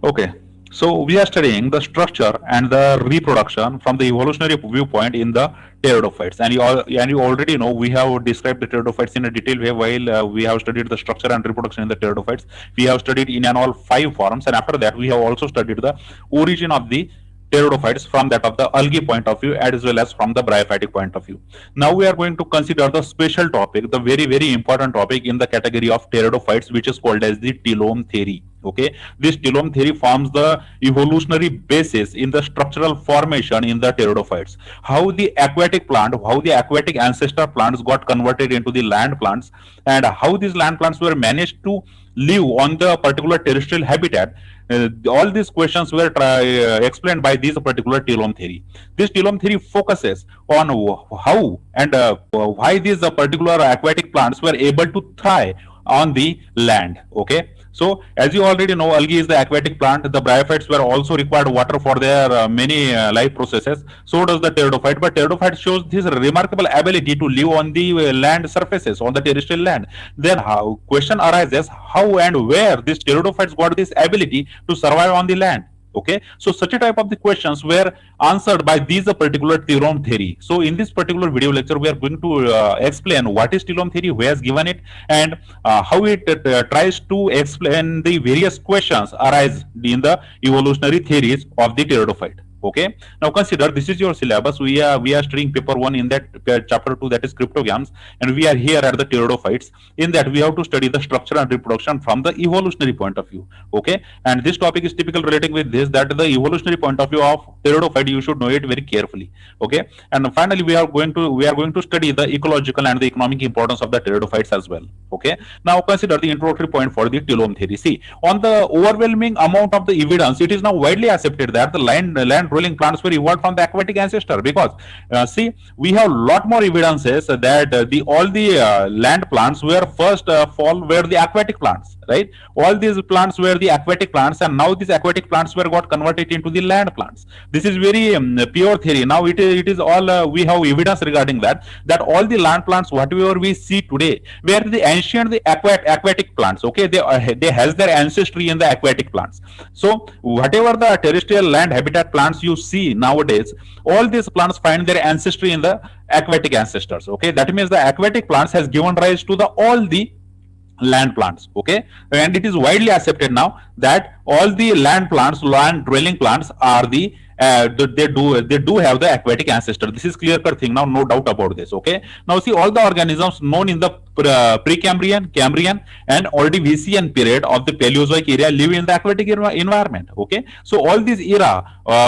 Okay, so we are studying the structure and the reproduction from the evolutionary viewpoint in the pteridophytes, and you already know we have described the pteridophytes in a detailed way. While we have studied the structure and reproduction in the pteridophytes, we have studied in and all five forms, and after that we have also studied the origin of the pteridophytes from that of the algae point of view as well as from the bryophytic point of view. Now we are going to consider the special topic, the very important topic in the category of pteridophytes, which is called as the telome theory. Okay, this telome theory forms the evolutionary basis in the structural formation in the pteridophytes. How the aquatic plant, how the aquatic ancestor plants got converted into the land plants, and how these land plants were managed to live on the particular terrestrial habitat. All these questions were explained by this particular telome theory. This telome theory focuses on how and why these particular aquatic plants were able to thrive on the land. Okay, so as you already know, algae is the aquatic plant. The bryophytes were also required water for their many life processes. So does the pteridophyte. But pteridophyte shows this remarkable ability to live on the land surfaces, on the terrestrial land. Then how question arises, how and where these pteridophytes got this ability to survive on the land? Okay, so such a type of the questions were answered by these particular telome theory. So in this particular video lecture we are going to explain what is telome theory, who has given it, and how it tries to explain the various questions arise in the evolutionary theories of the pteridophyte. Okay, now consider this is your syllabus. We are studying paper 1 in that chapter 2, that is cryptogams, and we are here at the pteridophytes. In that we have to study the structure and reproduction from the evolutionary point of view. Okay, and this topic is typical relating with this, that the evolutionary point of view of pteridophyte, you should know it very carefully. Okay, and finally we are going to study the ecological and the economic importance of the pteridophytes as well. Okay, now consider the introductory point for the telome theory. See, on the overwhelming amount of the evidence, it is now widely accepted that the land dwelling plants were evolved from the aquatic ancestor, because see, we have lot more evidences that the all the land plants were first of all were the aquatic plants, right? All these plants were the aquatic plants, and now these aquatic plants were got converted into the land plants. This is very pure theory. Now it is all we have evidence regarding that all the land plants whatever we see today were the ancient the aquatic plants. Okay, they has their ancestry in the aquatic plants. So whatever the terrestrial land habitat plants you see nowadays, all these plants find their ancestry in the aquatic ancestors. Okay, that means the aquatic plants has given rise to the all the land plants. Okay, and it is widely accepted now that all the land dwelling plants are the they do have the aquatic ancestor. This is clear cut thing now, no doubt about this. Okay, now see, all the organisms known in the Precambrian, Cambrian, and Ordovician period of the Paleozoic area live in the aquatic environment. Okay, so all these era,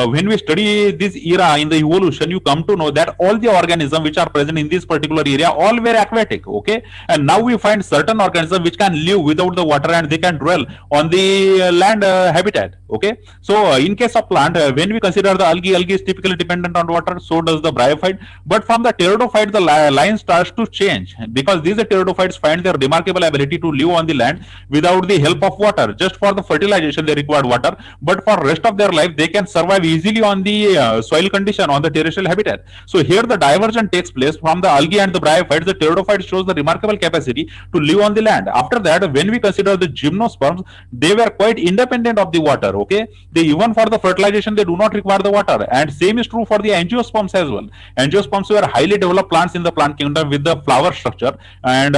when we study this era in the evolution, you come to know that all the organisms which are present in this particular area all were aquatic. Okay, and now we find certain organisms which can live without the water and they can dwell on the land habitat. Okay, so in case of plant, when we consider the algae is typically dependent on water. So does the bryophyte. But from the pteridophyte, the line starts to change, because these pteridophytes find their remarkable ability to live on the land without the help of water. Just for the fertilization they require water, but for rest of their life they can survive easily on the soil condition, on the terrestrial habitat. So here the diversion takes place from the algae and the bryophytes. The pteridophyte shows the remarkable capacity to live on the land. After that, when we consider the gymnosperms, they were quite independent of the water. Okay, they even for the fertilization they do not require the water, and same is true for the angiosperms as well. Angiosperms were highly developed plants in the plant kingdom with the flower structure, and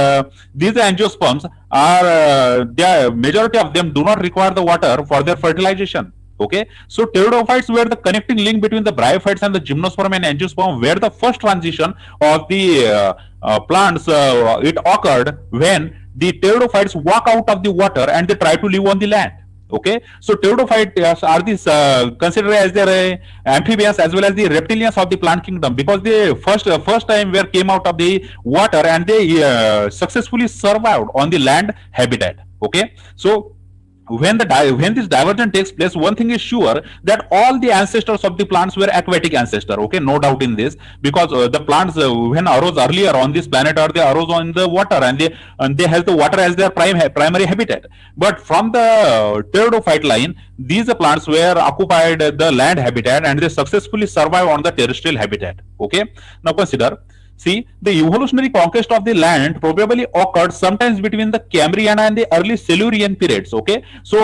these angiosperms are the majority of them do not require the water for their fertilization. Okay, so pteridophytes were the connecting link between the bryophytes and the gymnosperm and angiosperm, where the first transition of the plants it occurred when the pteridophytes walk out of the water and they try to live on the land. Okay, so pteridophytes are these considered as their amphibians as well as the reptilians of the plant kingdom, because they first time were came out of the water and they successfully survived on the land habitat. Okay, so when this diversion takes place, one thing is sure, that all the ancestors of the plants were aquatic ancestor. Okay, no doubt in this, because the plants when arose earlier on this planet Earth, they arose on the water, and they has the water as their primary habitat. But from the pteridophyte line, these plants were occupied the land habitat and they successfully survive on the terrestrial habitat. Okay, now consider, See, the evolutionary conquest of the land probably occurred sometimes between the Cambrian and the early Silurian periods. Okay, so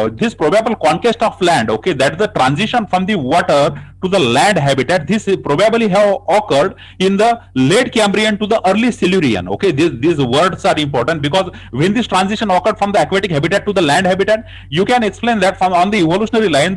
this probable conquest of land, okay, that the transition from the water to the land habitat, this probably have occurred in the late Cambrian to the early Silurian. Okay, these words are important because when this transition occurred from the aquatic habitat to the land habitat, you can explain that from on the evolutionary line,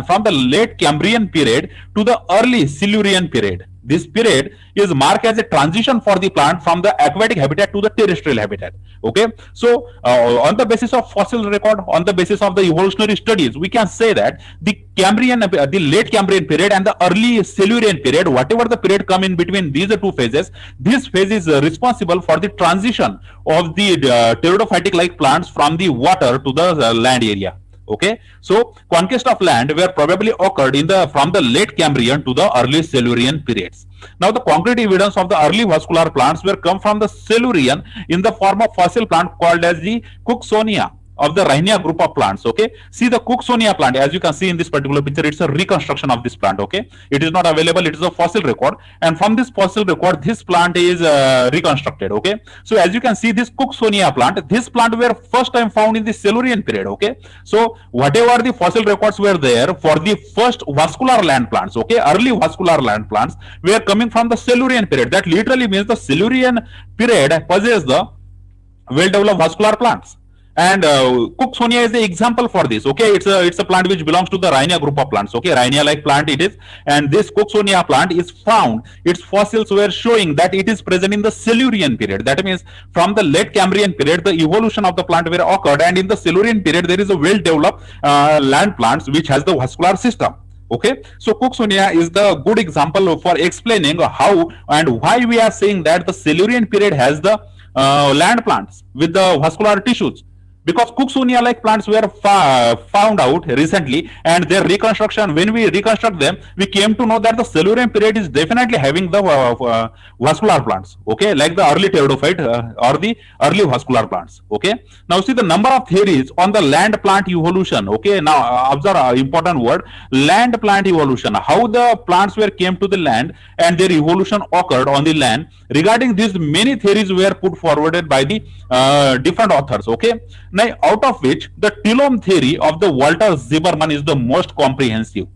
from the late Cambrian period to the early Silurian period. This period is marked as a transition for the plant from the aquatic habitat to the terrestrial habitat. Okay, so on the basis of fossil record, on the basis of the evolutionary studies, we can say that the Cambrian, the late Cambrian period and the early Silurian period, whatever the period come in between these two phases, this phase is responsible for the transition of the pteridophytic like plants from the water to the land area. Okay, so conquest of land were probably occurred in the from the late Cambrian to the early Silurian periods. Now the concrete evidence of the early vascular plants were come from the Silurian in the form of fossil plant called as the Cooksonia of the Rhynia group of plants. Okay, see the Cooksonia plant, as you can see in this particular picture, it's a reconstruction of this plant. Okay, it is not available, it is a fossil record, and from this fossil record this plant is reconstructed. Okay, so as you can see this Cooksonia plant, this plant were first time found in the Silurian period. Okay, so whatever the fossil records were there for the first vascular land plants, okay, early vascular land plants were coming from the Silurian period. That literally means the Silurian period possesses the well developed vascular plants, and Cooksonia is the example for this. Okay, it's a plant which belongs to the Rhynia group of plants. Okay, Rhynia like plant it is, and this Cooksonia plant is found, its fossils were showing that it is present in the Silurian period. That means from the late Cambrian period the evolution of the plant were occurred, and in the Silurian period there is a well developed land plants which has the vascular system. Okay, so Cooksonia is the good example for explaining how and why we are saying that the Silurian period has the land plants with the vascular tissues, because Cooksonia like plants were found out recently, and their reconstruction, when we reconstruct them, we came to know that the Silurian period is definitely having the vascular plants. Okay, like the early pteridophyte or the early vascular plants. Okay, now see the number of theories on the land plant evolution. Okay, now observe important word, land plant evolution, how the plants were came to the land and their evolution occurred on the land. Regarding this, many theories were put forwarded by the different authors. Okay, now out of which the Tilom theory of the Walter Zimmermann is the most comprehensive.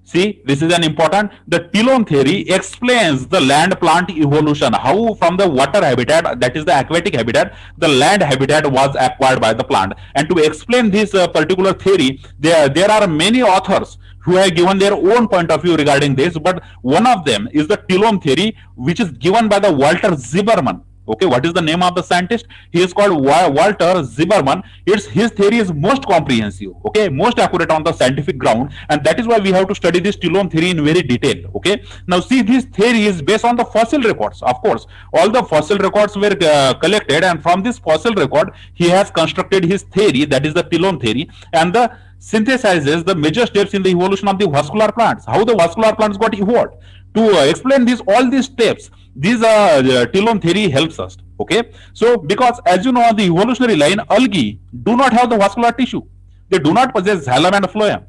See, this is an important, the Tilom theory explains the land plant evolution, how from the water habitat, that is the aquatic habitat, the land habitat was acquired by the plant. And to explain this particular theory, there are many authors who have given their own point of view regarding this, but one of them is the Tilom theory, which is given by the Walter Zimmermann. Okay, what is the name of the scientist? He is called Walter Zimmermann. His theory is most comprehensive, okay, most accurate on the scientific ground, and that is why we have to study this Tilom theory in very detail. Okay, now see, this theory is based on the fossil records. Of course, all the fossil records were collected, and from this fossil record, he has constructed his theory, that is the Tilom theory, and the synthesizes the major steps in the evolution of the vascular plants, how the vascular plants got evolved. To explain this, all these steps, these Tilom theory helps us. Okay, so because as you know, on the evolutionary line, algae do not have the vascular tissue, they do not possess xylem and phloem.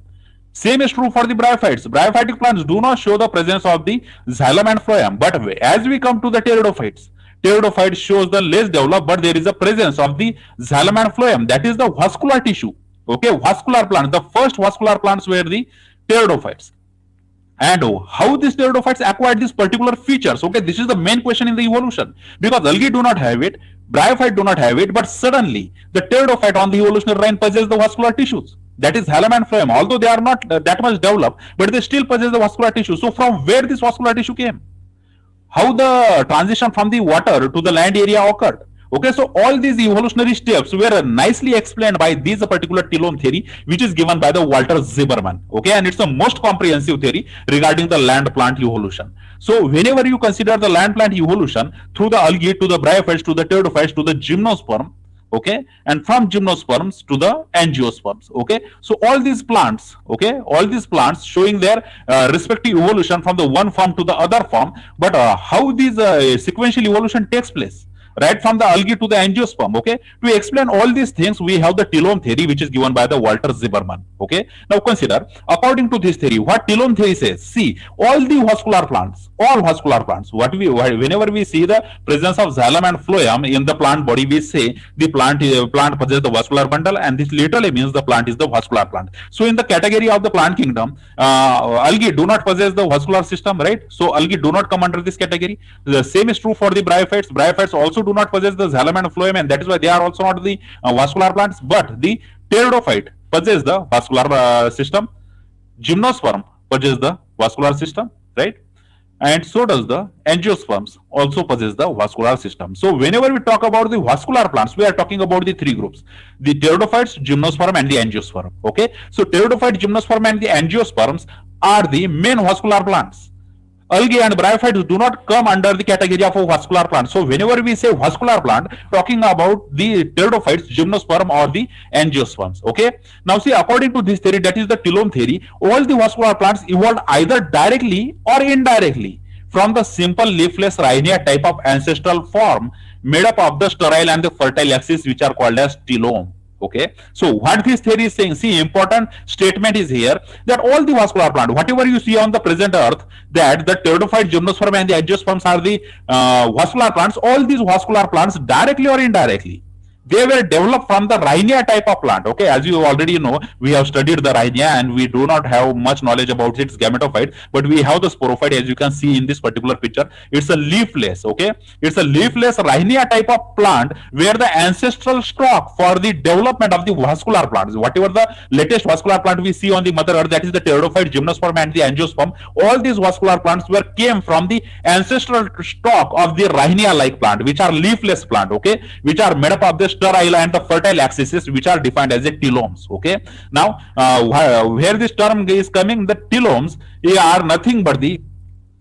Same is true for the bryophytes. Bryophytic plants do not show the presence of the xylem and phloem, but as we come to the pteridophytes, pteridophyte shows the less developed, but there is a presence of the xylem and phloem, that is the vascular tissue. Okay, vascular plants, the first vascular plants were the pteridophytes. And how these pteridophytes acquired these particular features? Okay, this is the main question in the evolution, because algae do not have it, bryophyte do not have it, but suddenly the pteridophyte on the evolutionary line possesses the vascular tissues, that is xylem and phloem. Although they are not that much developed, but they still possess the vascular tissue. So from where this vascular tissue came? How the transition from the water to the land area occurred? Okay, so all these evolutionary steps were nicely explained by this particular Tilom theory, which is given by the Walter Zimmermann. Okay, and it's the most comprehensive theory regarding the land plant evolution. So whenever you consider the land plant evolution through the algae to the bryophytes to the pteridophytes to the gymnosperm, okay, and from gymnosperms to the angiosperms. Okay, so all these plants, okay, all these plants showing their respective evolution from the one form to the other form, but how this sequential evolution takes place, right from the algae to the angiosperm. Okay, to explain all these things, we have the telome theory, which is given by the Walter Zimmerman. Okay, now consider, according to this theory, what telome theory says. See, all the vascular plants, what whenever we see the presence of xylem and phloem in the plant body, we say the plant possesses the vascular bundle, and this literally means the plant is the vascular plant. So in the category of the plant kingdom, algae do not possess the vascular system, right? So algae do not come under this category. The same is true for the bryophytes. Bryophytes also do not possess the xylem and phloem, and that is why they are also not the vascular plants. But the pteridophyte possess the vascular system. Gymnosperm possess the vascular system, right? And so does the angiosperms also possess the vascular system. So whenever we talk about the vascular plants, we are talking about the three groups: the pteridophytes, gymnosperm, and the angiosperm. Okay, so pteridophyte, gymnosperm, and the angiosperms are the main vascular plants. Algae and bryophytes do not come under the category of a vascular plant. So whenever we say vascular plant, talking about the pteridophytes, gymnosperm, or the angiosperms. Okay, now see, according to this theory, that is the telome theory, all the vascular plants evolved either directly or indirectly from the simple leafless rhinia type of ancestral form made up of the sterile and the fertile axis, which are called as telome. Okay, so what this theory is saying, see, important statement is here, that all the vascular plant, whatever you see on the present earth, that the pteridophyte, gymnosperm, and the angiosperms are the vascular plants. All these vascular plants, directly or indirectly, they were developed from the rhinia type of plant. Okay, as you already know, we have studied the rhinia, and we do not have much knowledge about its gametophyte, but we have the sporophyte, as you can see in this particular picture. It's a leafless, okay, it's a leafless rhinia type of plant, where the ancestral stock for the development of the vascular plants, whatever the latest vascular plant we see on the mother earth, that is the pteridophyte, gymnosperm, and the angiosperm, all these vascular plants came from the ancestral stock of the rhinia like plant, which are leafless plant. Okay, which are made up of the sterile and the fertile axes, which are defined as the telomes. Okay, now where this term is coming, the telomes are nothing but the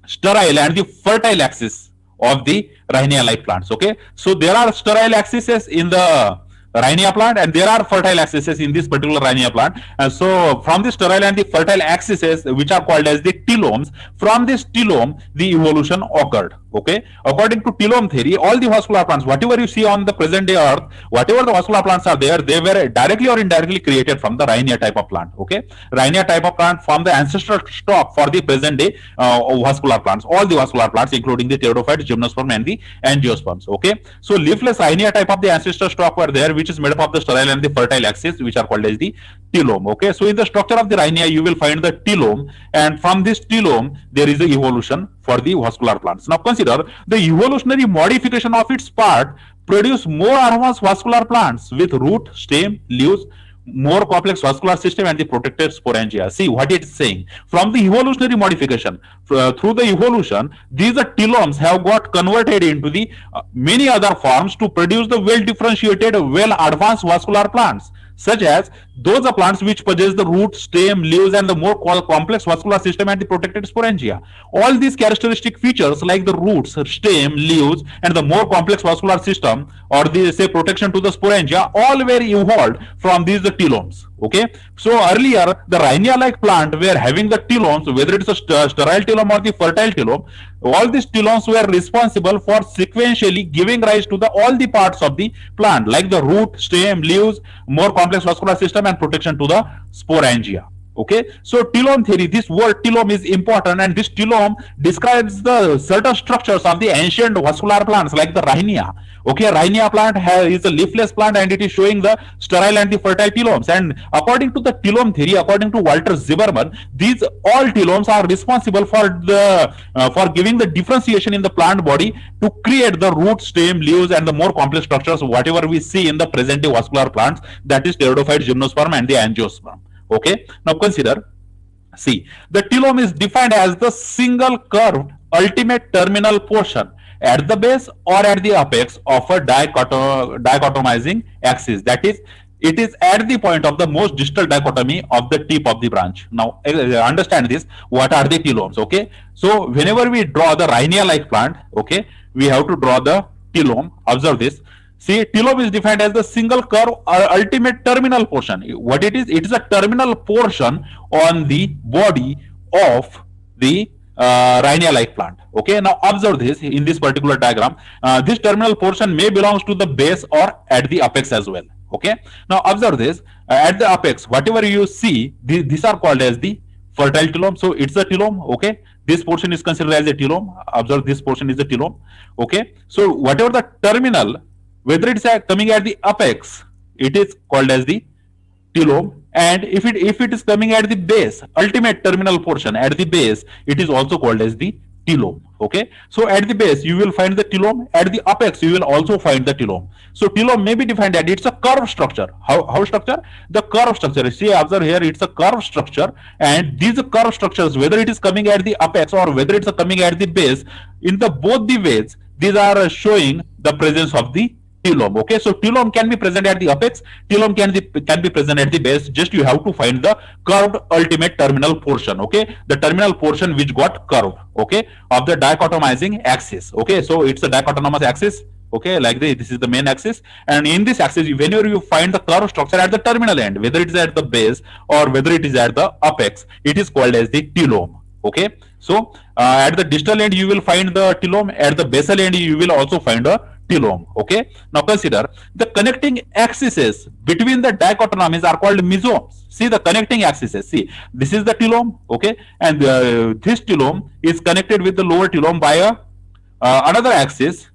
sterile and the fertile axis of the rhinia like plants. Okay, so there are sterile axes in the rhinia plant, and there are fertile axes in this particular rhinia plant. And so from the sterile and the fertile axes, which are called as the telomes, from this telome the evolution occurred. Okay, according to telome theory, all the vascular plants, whatever you see on the present day earth, whatever the vascular plants are there, they were directly or indirectly created from the rhinia type of plant. Okay, rhinia type of plant from the ancestral stock for the present day vascular plants, all the vascular plants, including the pteridophytes, gymnosperm, and the angiosperms. Okay, so leafless rhinia type of the ancestral stock were there, which is made up of the sterile and the fertile axis, which are called as the telome. Okay, so in the structure of the rhinia, you will find the telome, and from this telome there is the evolution for the vascular plants. Now consider the evolutionary modification of its part produce more advanced vascular plants with root, stem, leaves, more complex vascular system, and the protected sporangia. See what it is saying. From the evolutionary modification, through the evolution, these telomes have got converted into the many other forms to produce the well differentiated, well advanced vascular plants, such as those plants which possess the root, stem, leaves, and the more complex vascular system and the protected sporangia. All these characteristic features, like the roots, stem, leaves, and the more complex vascular system, or the say protection to the sporangia, all were evolved from these telomes. Okay, so earlier the rhinia-like plant were having the telomes, whether it's a sterile telome or the fertile telome. All these telomes were responsible for sequentially giving rise to all the parts of the plant, like the root, stem, leaves, more complex vascular system, and protection to the sporangia. Okay, so telome theory, this word telome is important, and this telome describes the certain structures of the ancient vascular plants, like the rhinia. Okay, rhinia plant is a leafless plant, and it is showing the sterile and the fertile telomes. And according to the telome theory, according to Walter Zimmerman, these all telomes are responsible for the for giving the differentiation in the plant body to create the root, stem, leaves, and the more complex structures, whatever we see in the present day vascular plants, that is pteridophyte, gymnosperm, and the angiosperm. Okay, now consider, see, the telome is defined as the single curved ultimate terminal portion at the base or at the apex of a dichotomizing axis. That is, it is at the point of the most distal dichotomy of the tip of the branch. Now understand this, what are the telomes? Okay, so whenever we draw the rhinia like plant, okay, we have to draw the telome. Observe this. See, telome is defined as the single curve ultimate terminal portion. What it is a terminal portion on the body of the Rhinia-like plant. Okay, now observe this in this particular diagram. This terminal portion may belongs to the base or at the apex as well. Okay, now observe this at the apex. Whatever you see, these are called as the fertile telome. So it's a telome. Okay, this portion is considered as a telome. Observe, this portion is a telome. Okay, so whatever the terminal, whether it's coming at the apex, it is called as the telome, and if it is coming at the base, ultimate terminal portion at the base, it is also called as the telome. Okay, so at the base you will find the telome, at the apex you will also find the telome. So telome may be defined that it's a curved structure. How structure? The curved structure. See, observe here, it's a curved structure, and these curved structures, whether it is coming at the apex or whether it's coming at the base, in the both the ways, these are showing the presence of the telome. Okay, so telome can be present at the apex, telome can be present at the base. Just you have to find the curved ultimate terminal portion. Okay, the terminal portion which got curved, okay, of the dichotomizing axis. Okay, so it's a dichotomous axis. Okay, like this is the main axis, and in this axis, whenever you find the curved structure at the terminal end, whether it is at the base or whether it is at the apex, it is called as the telome. Okay, so at the distal end you will find the telome, at the basal end you will also find a telome. Okay, now consider the connecting axes between the dichotomies are called mesomes. See the connecting axes. See, this is the telome. Okay, and this telome is connected with the lower telome by a another axis.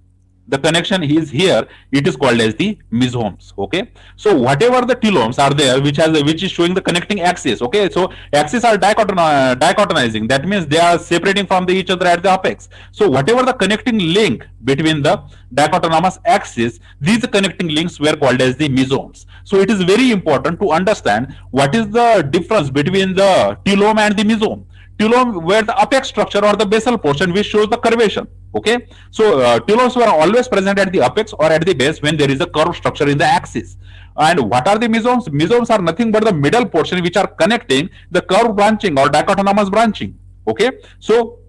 The connection is here, it is called as the mesomes. Okay, so whatever the telomes are there which is showing the connecting axis. Okay, so axes are dichotomizing, that means they are separating from each other at the apex. So whatever the connecting link between the dichotomous axis, these connecting links were called as the mesomes. So it is very important to understand what is the difference between the telome and the mesome. Telome where the apex structure or the basal portion which shows the curvature. Okay, so telomes were always present at the apex or at the base when there is a curved structure in the axis. And what are the mesomes? Mesomes are nothing but the middle portion which are connecting the curved branching or dichotomous branching. Okay, so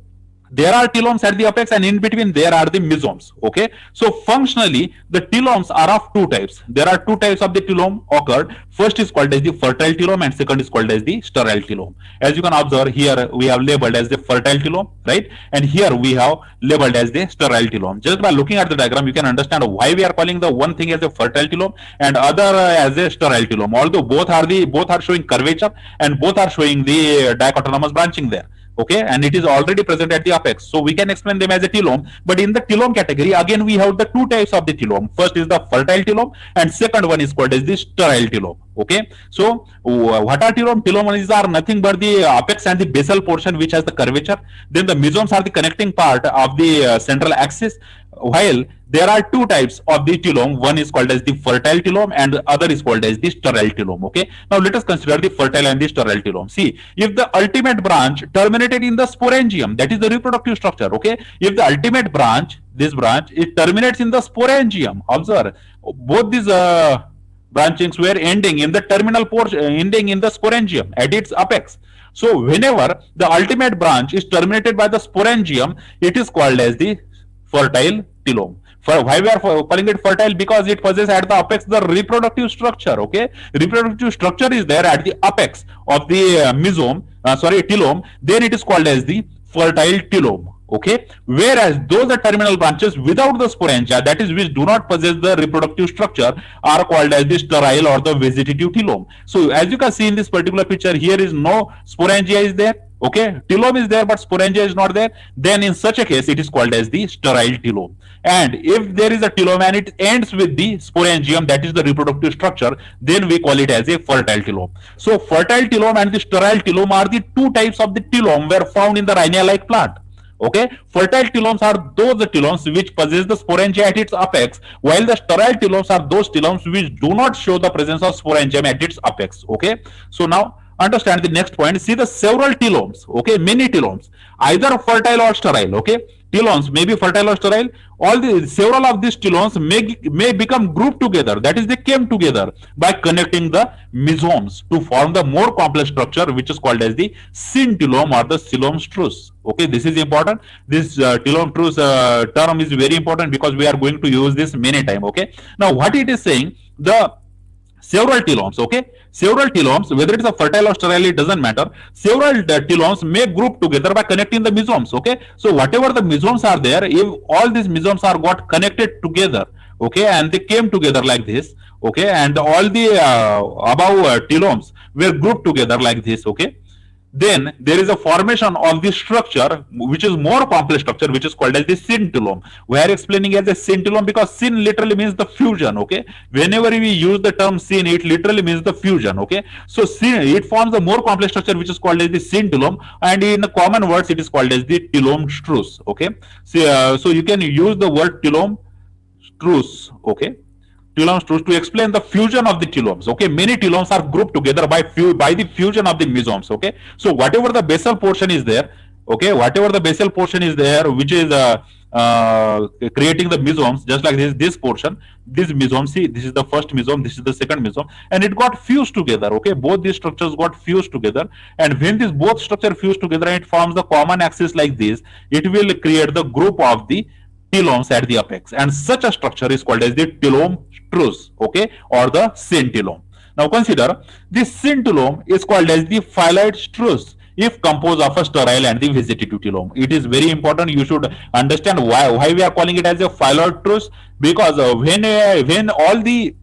there are telomes at the apex, and in between there are the mesomes. Okay, so functionally the telomes are of two types. There are two types of the telome occurred. First is called as the fertile telome, and second is called as the sterile telome. As you can observe here, we have labeled as the fertile telome, right? And here we have labeled as the sterile telome. Just by looking at the diagram, you can understand why we are calling the one thing as a fertile telome and other as a sterile telome. Although both are showing curvature and both are showing the dichotomous branching there. Okay, and it is already present at the apex, so we can explain them as a telome. But in the telome category, again we have the two types of the telome. First is the fertile telome, and second one is called as the sterile telome. Okay, so what are telome? Telomes are nothing but the apex and the basal portion which has the curvature. Then the mesomes are the connecting part of the central axis. While there are two types of the telome, one is called as the fertile telome and the other is called as the sterile telome. Okay, now let us consider the fertile and the sterile telome. See, if the ultimate branch terminated in the sporangium, that is the reproductive structure. Okay, if the ultimate branch, this branch, it terminates in the sporangium. Observe, both these branchings were ending in the terminal portion, ending in the sporangium at its apex. So whenever the ultimate branch is terminated by the sporangium, it is called as the fertile telome. Why we are calling it fertile? Because it possesses at the apex the reproductive structure. Okay, reproductive structure is there at the apex of the telome. Then it is called as the fertile telome. Okay, whereas those are terminal branches without the sporangia, that is which do not possess the reproductive structure, are called as the sterile or the vegetative telome. So as you can see in this particular picture, here is no sporangia is there. Okay, telome is there but sporangia is not there. Then in such a case it is called as the sterile telome. And if there is a telome and it ends with the sporangium, that is the reproductive structure, then we call it as a fertile telome. So fertile telome and the sterile telome are the two types of the telome were found in the Rhinia-like plant. Okay, fertile telomes are those telomes which possess the sporangia at its apex, while the sterile telomes are those telomes which do not show the presence of sporangium at its apex. Okay, so now understand the next point. See the several telomes. Okay, many telomes, either fertile or sterile. Okay, telomes may be fertile or sterile. All the several of these telomes may become grouped together. That is, they came together by connecting the mesomes to form the more complex structure, which is called as the syntelome or the coelom truss. Okay, this is important. This coelom truss term is very important because we are going to use this many times. Okay, now what it is saying, the several telomes, okay, several telomes, whether it's a fertile or sterile, it doesn't matter. Several telomes may group together by connecting the mesosomes, okay. So whatever the mesosomes are there, if all these mesosomes are got connected together, okay, and they came together like this, okay, and all the above telomes were grouped together like this, okay, then there is a formation of the structure which is more complex structure, which is called as the scintillome. We are explaining as a scintillome because syn literally means the fusion, okay. Whenever we use the term syn, it literally means the fusion, okay. So it forms a more complex structure which is called as the scintillome, and in common words it is called as the telome strus, okay. So you can use the word telome strus, okay, telomes to explain the fusion of the telomes, okay. Many telomes are grouped together by the fusion of the mesosomes, okay. So whatever the basal portion is there, okay, whatever the basal portion is there which is creating the mesosomes, just like this portion, this mesosome, see, this is the first mesosome, this is the second mesosome, and it got fused together, okay. Both these structures got fused together, and when these both structure fused together and it forms the common axis like this, it will create the group of the telomes at the apex, and such a structure is called as the telome strus, okay, or the scintillome. Now consider this scintillome is called as the phyloid strus if composed of a sterile and the vegetative telome. It is very important. You should understand why we are calling it as a phyloid strus, because when all the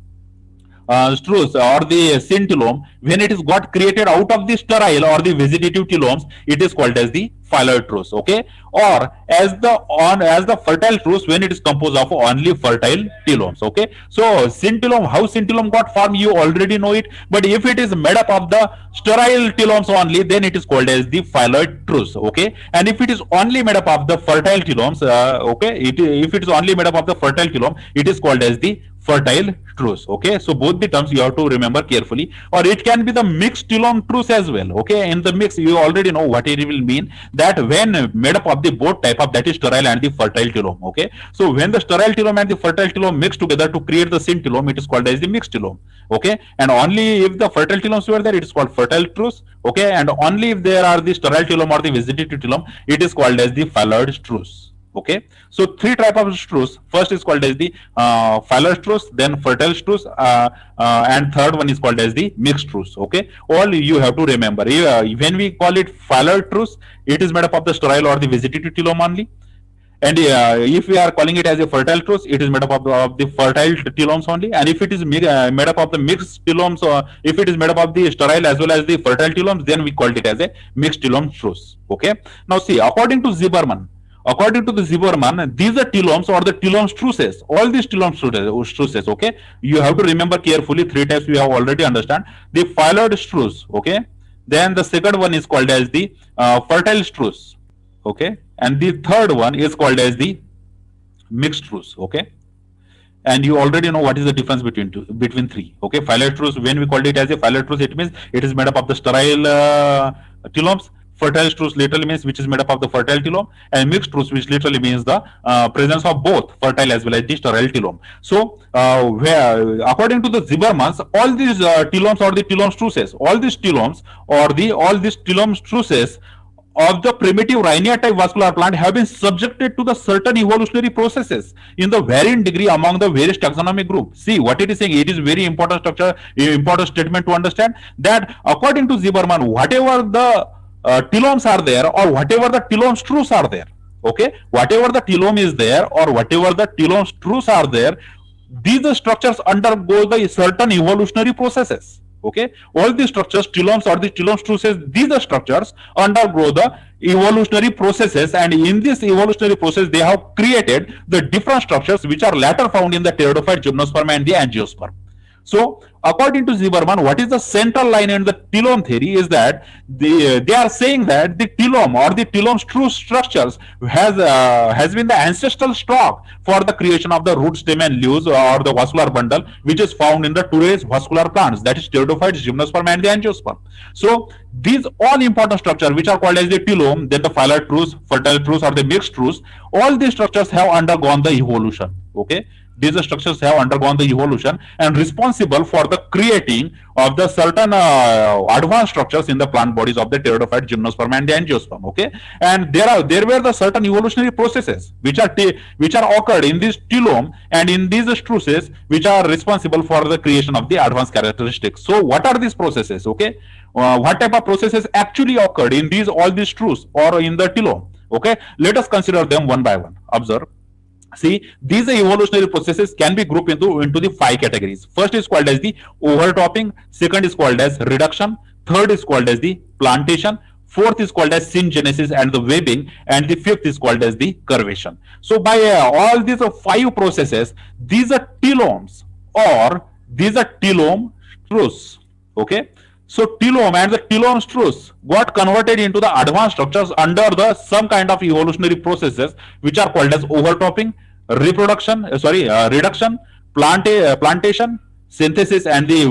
strus or the scintillome, when it is got created out of the sterile or the vegetative telomes, it is called as the phyloid strus, okay, or as the fertile strus when it is composed of only fertile telomes, okay. So scintillome, how scintillome got formed, you already know it, but if it is made up of the sterile telomes only, then it is called as the phyloid strus, okay. And if it is only made up of the fertile telomes, okay, if it is only made up of the fertile telome, it is called as the fertile strus, okay. So both the terms you have to remember carefully, or it can be the mixed telome strus as well, okay. In the mix, you already know what it will mean, that when made up of the both type of, that is sterile and the fertile telome, okay. So when the sterile telome and the fertile telome mix together to create the scintillome, it is called as the mixed telome, okay. And only if the fertile telomes were there, it is called fertile strus, okay. And only if there are the sterile telome or the vegetative telome, it is called as the phyloid strus, okay. So three type of strus. First is called as the phyloid strus, then fertile strus, and third one is called as the mixed strus, okay. All you have to remember, when we call it phyloid strus, it is made up of the sterile or the vegetative telome only, and if we are calling it as a fertile strus, it is made up of the fertile telomes only, and if it is made up of the mixed telomes, or if it is made up of the sterile as well as the fertile telomes, then we called it as a mixed telome strus, okay. Now see, according to Zimmerman, these are telomes or the telome struses. All these telome struses, okay. You have to remember carefully. Three types we have already understand. The phyloid strus, okay. Then the second one is called as the fertile strus, okay. And the third one is called as the mixed strus, okay. And you already know what is the difference between three, okay. Phyloid strus, when we called it as a phyloid strus, it means it is made up of the sterile telomes. Fertile strus literally means which is made up of the fertile telome, and mixed strus, which literally means the presence of both fertile as well as the sterile telome. So according to the Zimmermans, all these telomes or the telome struses, all these telome struses of the primitive Rhynia type vascular plant have been subjected to the certain evolutionary processes in the varying degree among the various taxonomic group. See what it is saying, it is very important structure, important statement to understand, that according to Zimmerman, whatever the telomes are there, or whatever the telome strus are there, okay, whatever the telome is there or whatever the telome strus are there, these structures undergo the certain evolutionary processes, okay. All these structures, telomes or the telome struses, these structures undergo the evolutionary processes, and in this evolutionary process they have created the different structures which are later found in the pteridophyte, gymnosperm and the angiosperm. So according to Zimmerman, what is the central line in the telome theory is that they are saying that the telome or the telome strus structures has been the ancestral stock for the creation of the root, stem and leaves or the vascular bundle which is found in the today's vascular plants, that is pteridophytes, gymnosperm and the angiosperm. So these all important structures which are called as the telome, then the phyloid strus, fertile strus or the mixed strus, all these structures have undergone the evolution, okay. these structures have undergone the evolution and responsible for the creating of the certain advanced structures in the plant bodies of the pteridophyte, gymnosperm, and the angiosperm. Okay, and there were the certain evolutionary processes which are occurred in this telome and in these struces, which are responsible for the creation of the advanced characteristics. So, what are these processes? Okay, what type of processes actually occurred in these all these struce or in the telome? Okay, let us consider them one by one. Observe. See, these evolutionary processes can be grouped into the five categories. First is called as the overtopping, second is called as reduction, third is called as the plantation, fourth is called as syngenesis and the webbing, and the fifth is called as the curvation. So by all these five processes, these are telomes or these are telome struce. Okay, so telome and the telome struce got converted into the advanced structures under the some kind of evolutionary processes which are called as overtopping, reduction, plantation, synthesis, and the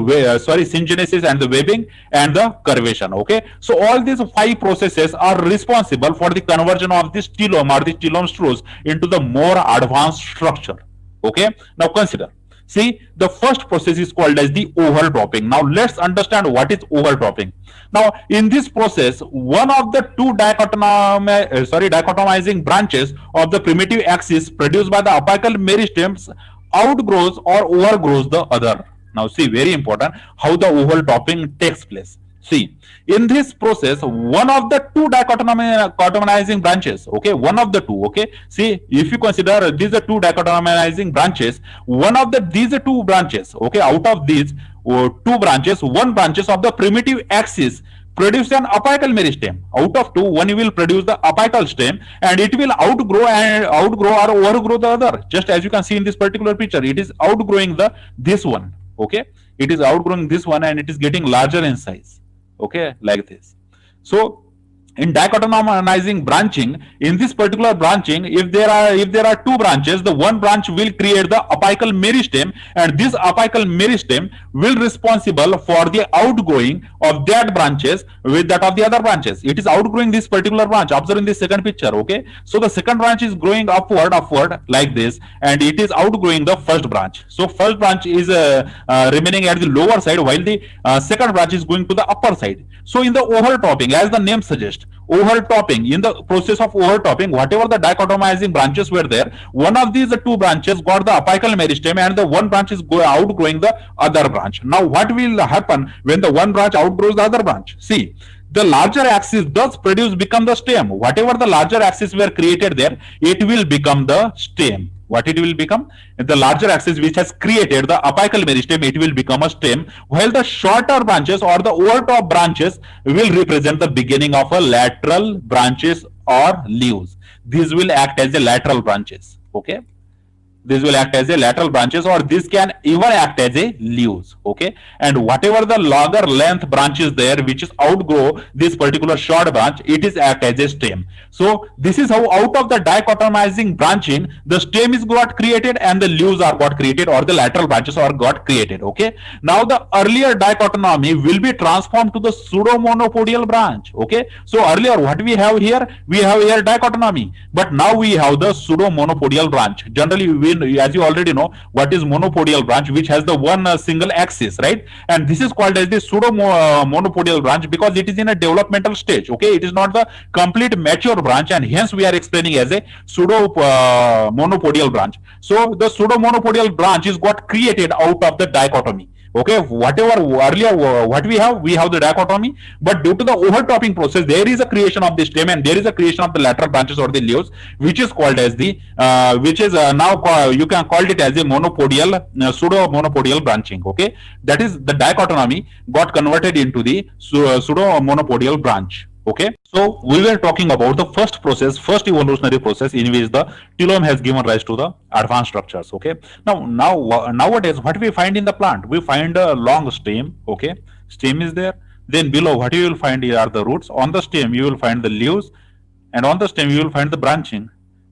syngenesis and the webbing and the curvation. Okay, so all these five processes are responsible for the conversion of this telome or the telome struce into the more advanced structure. Okay, now consider. See, the first process is called as the overtopping. Now, let's understand what is overtopping. Now, in this process, one of the two dichotomizing branches of the primitive axis produced by the apical meristems outgrows or overgrows the other. Now, see, very important how the overtopping takes place. See, in this process, one of the two dichotomizing branches, okay, one of the two, okay, see, if you consider these are two dichotomizing branches, one of these are two branches, okay, out of these two branches, one branches of the primitive axis produce an apical meristem. Out of two, one will produce the apical stem, and it will outgrow or overgrow the other. Just as you can see in this particular picture, it is outgrowing this one. Okay, it is outgrowing this one, and it is getting larger in size. Okay, like this. So in dichotomizing branching, in this particular branching, if there are two branches, the one branch will create the apical meristem, and this apical meristem will responsible for the outgoing of that branches with that of the other branches. It is outgrowing this particular branch. Observe in this second picture. Okay, so the second branch is growing upward like this, and it is outgrowing the first branch. So first branch is remaining at the lower side, while the second branch is going to the upper side. So in the overtopping, as the name suggests, overtopping, in the process of overtopping, whatever the dichotomizing branches were there, one of these two branches got the apical meristem, and the one branch is outgrowing the other branch. Now what will happen when the one branch outgrows the other branch? See, the larger axis thus become the stem. Whatever the larger axis were created there, it will become the stem. What it will become? The larger axis which has created the apical meristem, it will become a stem, while the shorter branches or the overtop branches will represent the beginning of a lateral branches or leaves. These will act as the lateral branches. Okay, these will act as a lateral branches, or this can even act as a leaves. Okay, and whatever the longer length branch is there which is outgrow this particular short branch, it is act as a stem. So this is how out of the dichotomizing branching, the stem is got created and the leaves are got created, or the lateral branches are got created. Okay, now the earlier dichotomy will be transformed to the pseudomonopodial branch. Okay, so earlier what we have here dichotomy, but now we have the pseudomonopodial branch. Generally, as you already know, what is monopodial branch, which has the one single axis, right? And this is called as the pseudo monopodial branch because it is in a developmental stage. Okay, it is not the complete mature branch, and hence we are explaining as a pseudo monopodial branch. So the pseudo monopodial branch is got created out of the dichotomy. Okay, whatever earlier what we have the dichotomy, but due to the overtopping process, there is a creation of the stem and there is a creation of the lateral branches or the leaves, which is called as the now you can call it as a monopodial pseudo monopodial branching. Okay, that is the dichotomy got converted into the pseudo monopodial branch. Okay, so we were talking about the first evolutionary process in which the telome has given rise to the advanced structures. Okay, nowadays what we find in the plant, we find a long stem. Okay, stem is there, then below what you will find are the roots. On the stem you will find the leaves, and on the stem you will find the branching,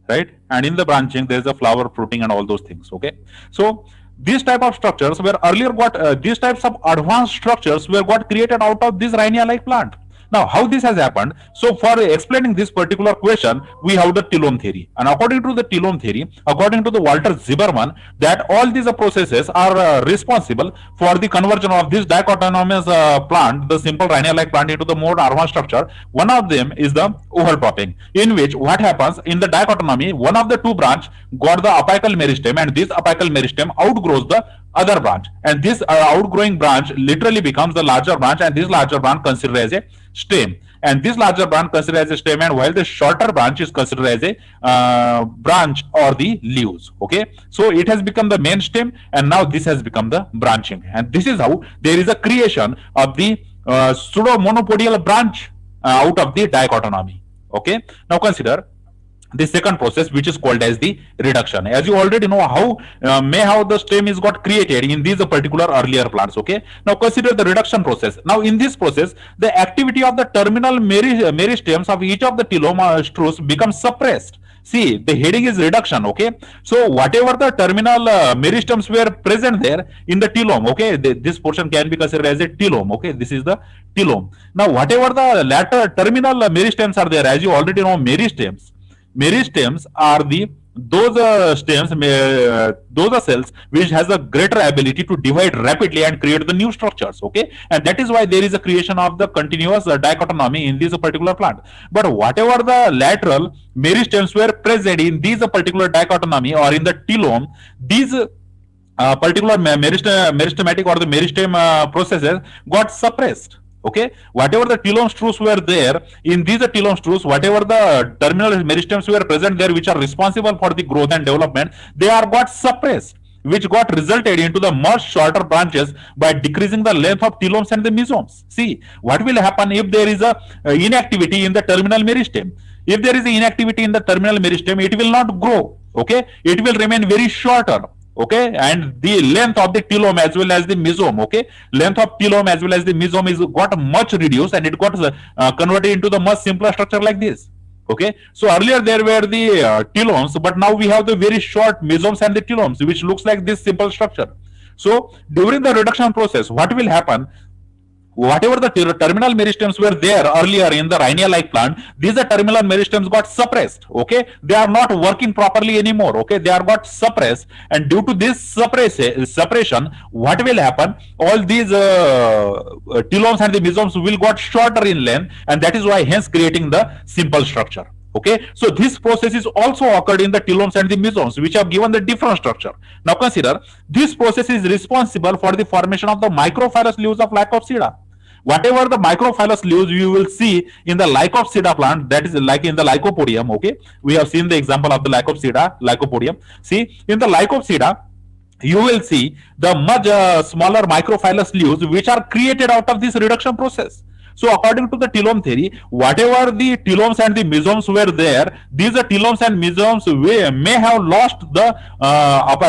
right? And in the branching there is a flower, fruiting, and all those things. Okay, so these type of structures were earlier got these types of advanced structures were got created out of this Rhynia like plant. Now, how this has happened? So, for explaining this particular question, we have the telome theory, and according to the telome theory, according to the Walter Zimmerman, that all these processes are responsible for the conversion of this dichotomous plant, the simple Rhinia-like plant, into the more advanced structure. One of them is the oval topping, in which what happens in the dichotomy, one of the two branch got the apical meristem, and this apical meristem outgrows the other branch, and this outgrowing branch literally becomes the larger branch, and this larger branch considered as a stem, and this larger branch considered as a stem, and while the shorter branch is considered as a branch or the leaves. Okay, so it has become the main stem, and now this has become the branching, and this is how there is a creation of the pseudo-monopodial branch out of the dichotomy. Okay, now consider the second process, which is called as the reduction. As you already know how the stem is got created in these particular earlier plants. Okay, now consider the reduction process. Now in this process, the activity of the terminal meristems of each of the telome spruce becomes suppressed. See, the heading is reduction. Okay, so whatever the terminal meristems were present there in the telome, okay, this portion can be considered as a telome. Okay, this is the telome. Now whatever the latter terminal meristems are there, as you already know, meristems are those those are cells which has a greater ability to divide rapidly and create the new structures. Okay, and that is why there is a creation of the continuous dichotomy in this particular plant. But whatever the lateral meristems were present in this particular dichotomy or in the telome, these particular meristematic or the meristem processes got suppressed. Okay, whatever the telome spruce were there in these telome spruce, whatever the terminal meristems were present there, which are responsible for the growth and development, they are got suppressed, which got resulted into the much shorter branches by decreasing the length of telomes and the mesomes. See, what will happen if there is a inactivity in the terminal meristem? If there is inactivity in the terminal meristem, it will not grow. Okay, it will remain very shorter. Okay, and the length of the telome as well as the mesome, okay, length of telome as well as the mesome is got much reduced, and it got converted into the much simpler structure like this. Okay, so earlier there were the telomes, but now we have the very short mesomes and the telomes, which looks like this simple structure. So during the reduction process, what will happen? Whatever the terminal meristems were there earlier in the Rhinia-like plant, these terminal meristems got suppressed. Okay, they are not working properly anymore. Okay, they are got suppressed, and due to this suppression, what will happen? All these telomes and the mesomes will got shorter in length, and that is why hence creating the simple structure. Okay, so this process is also occurred in the telomes and the mesomes, which have given the different structure. Now consider, this process is responsible for the formation of the microphylous leaves of Lycopsida. Whatever the microphylous leaves you will see in the Lycopsida plant, that is like in the Lycopodium. Okay, we have seen the example of the Lycopodium. See, in the Lycopsida, you will see the much smaller microphylous leaves which are created out of this reduction process. So according to the telome theory, whatever the telomes and the mesomes were there, these telomes and mesomes may have lost the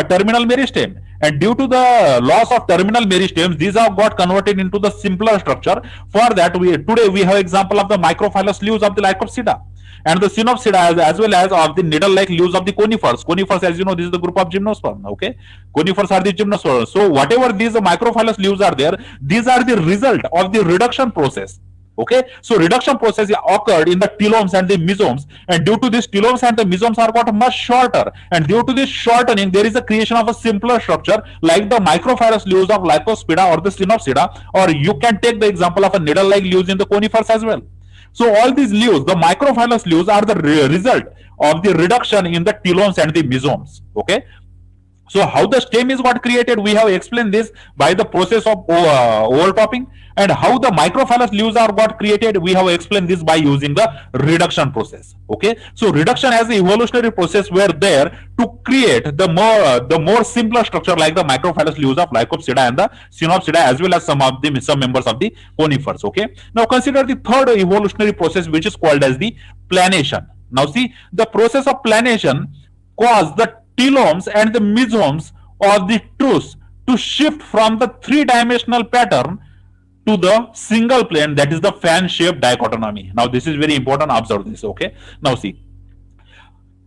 terminal meristem. And due to the loss of terminal meristems, these have got converted into the simpler structure. For that, today we have example of the microphylous leaves of the Lycopsida, and the Synopsida as well as of the needle-like leaves of the conifers. Conifers, as you know, this is the group of gymnosperm. Okay, conifers are the gymnosperm. So whatever these microphylous leaves are there, these are the result of the reduction process. Okay, so reduction process occurred in the telomes and the mesomes, and due to this, telomes and the mesomes are got much shorter, and due to this shortening, there is a creation of a simpler structure like the microphylous leaves of Lycopsida or the Synopsida, or you can take the example of a needle-like leaves in the conifers as well. So all these leaves, the microphylous leaves, are the result of the reduction in the telomes and the mesomes. Okay, so how the stem is got created, we have explained this by the process of overtopping, and how the microphylous leaves are got created, we have explained this by using the reduction process. Okay, so reduction as the evolutionary process were there to create the more simpler structure like the microphylous leaves of Lycopsida and the Synopsida, as well as some members of the conifers. Okay, now consider the third evolutionary process, which is called as the planation. Now see, the process of planation caused the telomes and the mesomes of the truss to shift from the three-dimensional pattern to the single plane, that is the fan-shaped dichotomy. Now this is very important, observe this. Okay, now see,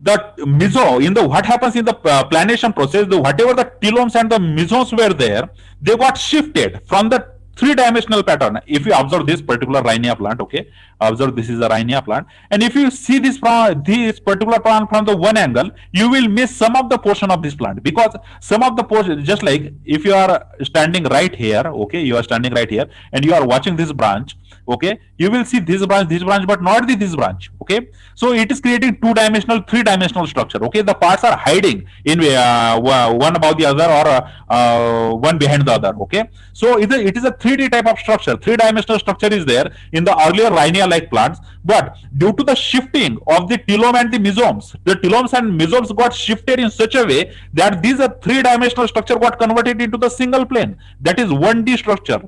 the what happens in the planation process, whatever the telomes and the mesomes were there, they got shifted from the three-dimensional pattern. If you observe this particular rhinia plant, okay, observe this is a rhinia plant, and if you see this particular plant from the one angle, you will miss some of the portion of this plant, because some of the portion, just like if you are standing right here, okay, you are standing right here, and you are watching this branch, okay, you will see this branch, but not this branch, okay. So it is creating two-dimensional, three-dimensional structure, okay. The parts are hiding in one above the other, or one behind the other, okay. So it is a 3D type of structure. Three-dimensional structure is there in the earlier rhinia-like plants, but due to the shifting of the telome and the mesomes, the telomes and mesomes got shifted in such a way that these three-dimensional structure got converted into the single plane. That is 1D structure,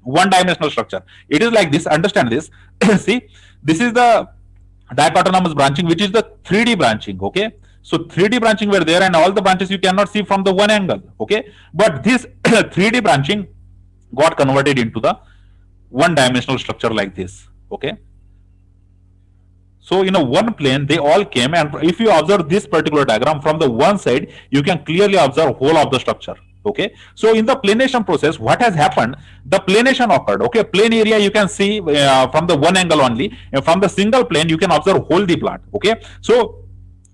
one-dimensional structure. It is like this. Understand this. See, this is the dichotomous branching, which is the 3D branching, okay. So 3D branching were there, and all the branches you cannot see from the one angle, okay. But this 3D branching got converted into the one-dimensional structure like this, okay. So in a one plane, they all came, and if you observe this particular diagram from the one side, you can clearly observe whole of the structure, okay. So in the planation process, what has happened, the planation occurred, okay. Plane area you can see from the one angle only, and from the single plane you can observe whole the plant, okay. So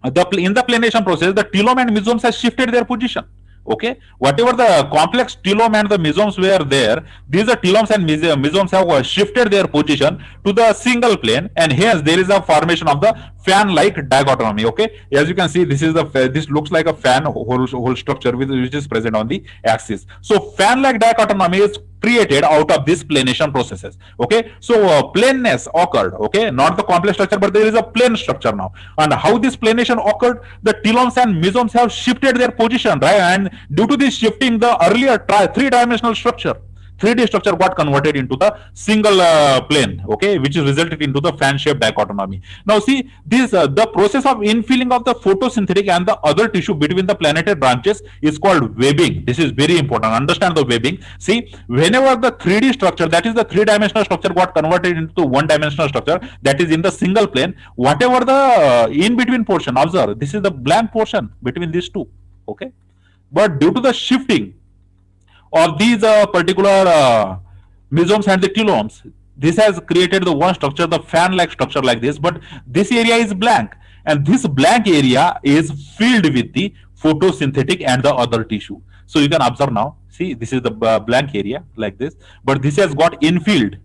in the planation process, the telome and mesomes has shifted their position, okay. Whatever the complex telome and the mesomes were there, these are telomes and mesomes have shifted their position to the single plane, and hence there is a formation of the fan-like dichotomy, okay. As you can see, this looks like a fan whole structure which is present on the axis. So fan-like dichotomy is created out of these planation processes, okay. So planeness occurred, okay, not the complex structure, but there is a plane structure now. And how this planation occurred, the telomes and mesomes have shifted their position, right, and due to this shifting, the earlier three-dimensional structure, 3D structure got converted into the single plane, okay, which is resulted into the fan-shaped dichotomy. Now see, this the process of infilling of the photosynthetic and the other tissue between the planetary branches is called webbing. This is very important. Understand the webbing. See, whenever the 3D structure, that is the three-dimensional structure, got converted into one-dimensional structure, that is in the single plane, whatever the in-between portion, observe, this is the blank portion between these two, okay. But due to the shifting of these particular mesomes and the telomes, this has created the one structure, the fan-like structure like this, but this area is blank, and this blank area is filled with the photosynthetic and the other tissue. So you can observe now, see, this is the blank area like this, but this has got infilled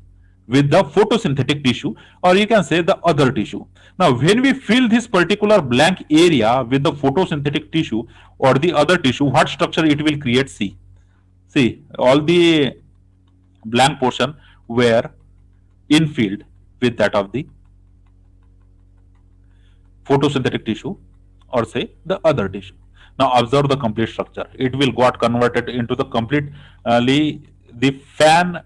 with the photosynthetic tissue, or you can say the other tissue. Now when we fill this particular blank area with the photosynthetic tissue or the other tissue, what structure it will create? See, all the blank portion were infilled with that of the photosynthetic tissue, or say the other tissue. Now observe the complete structure. It will got converted into the completely the fan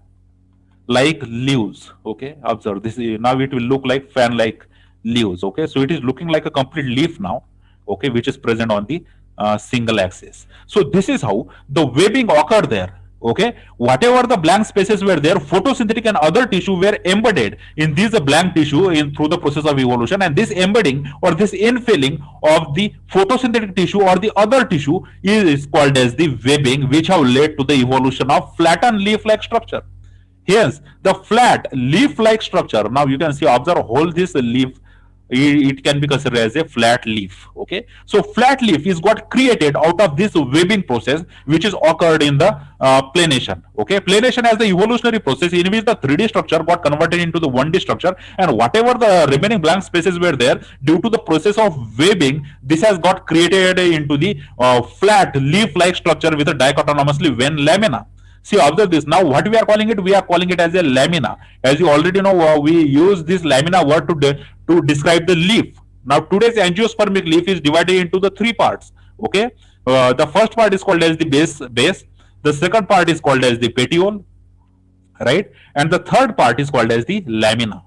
like leaves, okay. Observe this. Now it will look like fan like leaves, okay. So it is looking like a complete leaf now, okay, which is present on the single axis. So this is how the webbing occurred there, okay. Whatever the blank spaces were there, photosynthetic and other tissue were embedded in this blank tissue through the process of evolution, and this embedding or this infilling of the photosynthetic tissue or the other tissue is called as the webbing, which have led to the evolution of flattened leaf-like structure. Hence, the flat leaf-like structure. Now you can see, observe whole this leaf. It can be considered as a flat leaf, okay. So flat leaf is got created out of this webbing process, which is occurred in the planation, okay. Planation as the evolutionary process in which the 3D structure got converted into the 1D structure, and whatever the remaining blank spaces were there, due to the process of webbing, this has got created into the flat leaf-like structure with a dichotomously vein lamina. See, observe this. Now, what we are calling it? We are calling it as a lamina. As you already know, we use this lamina word to describe the leaf. Now, today's angiospermic leaf is divided into the three parts. Okay, the first part is called as the base. The second part is called as the petiole, right? And the third part is called as the lamina.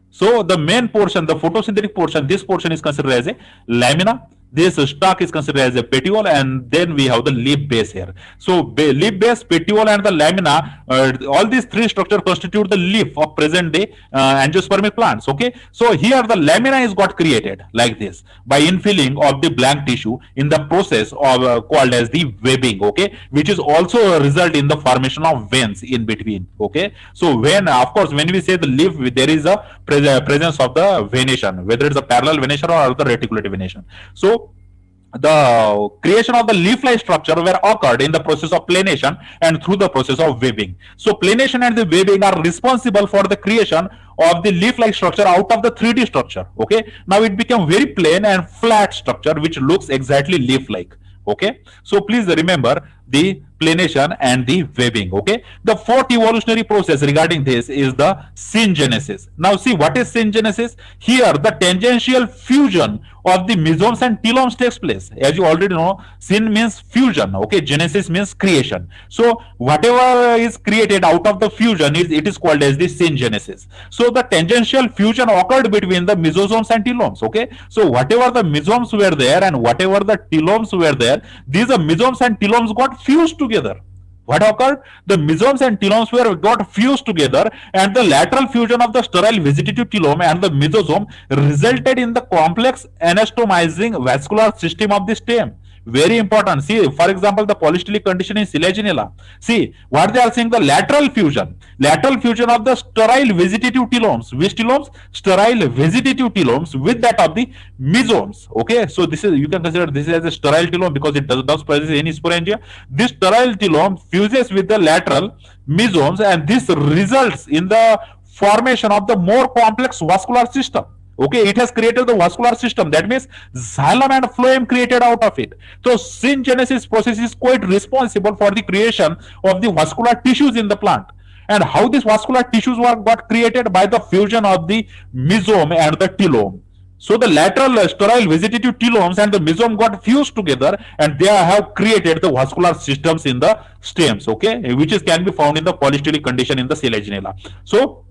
So, the main portion, the photosynthetic portion, this portion is considered as a lamina. this stalk is considered as a petiole, and then we have the leaf base here. So leaf base, petiole, and the lamina, all these three structures constitute the leaf of present day angiospermic plants. Okay, so here the lamina is got created like this by infilling of the blank tissue in the process of called as the webbing. Okay, which is also a result in the formation of veins in between. Okay, so when, of course, when we say the leaf, there is a presence of the venation, whether it's a parallel venation or the reticulate venation. So the creation of the leaf-like structure were occurred in the process of planation and through the process of webbing. So planation and the webbing are responsible for the creation of the leaf-like structure out of the 3D structure. Okay, now it became very plain and flat structure which looks exactly leaf-like. Okay, so please remember the planation and the webbing. Okay, the fourth evolutionary process regarding this is the syngenesis. Now see, what is syngenesis? Here the tangential fusion of the mesomes and telomes takes place. As you already know, syn means fusion. Okay, genesis means creation. So whatever is created out of the fusion it is called as the syngenesis. So the tangential fusion occurred between the mesosomes and telomes. Okay, so whatever the mesosomes were there and whatever the telomes were there, these mesosomes and telomes got fused together. What occurred? The mesosomes and telomes were got fused together, and the lateral fusion of the sterile vegetative telome and the mesosome resulted in the complex anastomizing vascular system of the stem. Very important. See, for example, the polystylic condition in Selaginella. See, what they are saying, the lateral fusion. Lateral fusion of the sterile vegetative telomes. Which telomes? Sterile vegetative telomes with that of the mesosomes. Okay, so this is, you can consider this as a sterile telome because it does not possess any sporangia. This sterile telome fuses with the lateral mesosomes, and this results in the formation of the more complex vascular system. Okay, it has created the vascular system. That means xylem and phloem created out of it. So syngenesis process is quite responsible for the creation of the vascular tissues in the plant. And how these vascular tissues were got created? By the fusion of the mesosome and the telome. So the lateral sterile vegetative telomes and the mesosome got fused together, and they have created the vascular systems in the stems. Okay, which is can be found in the polystylic condition in the Selaginella. So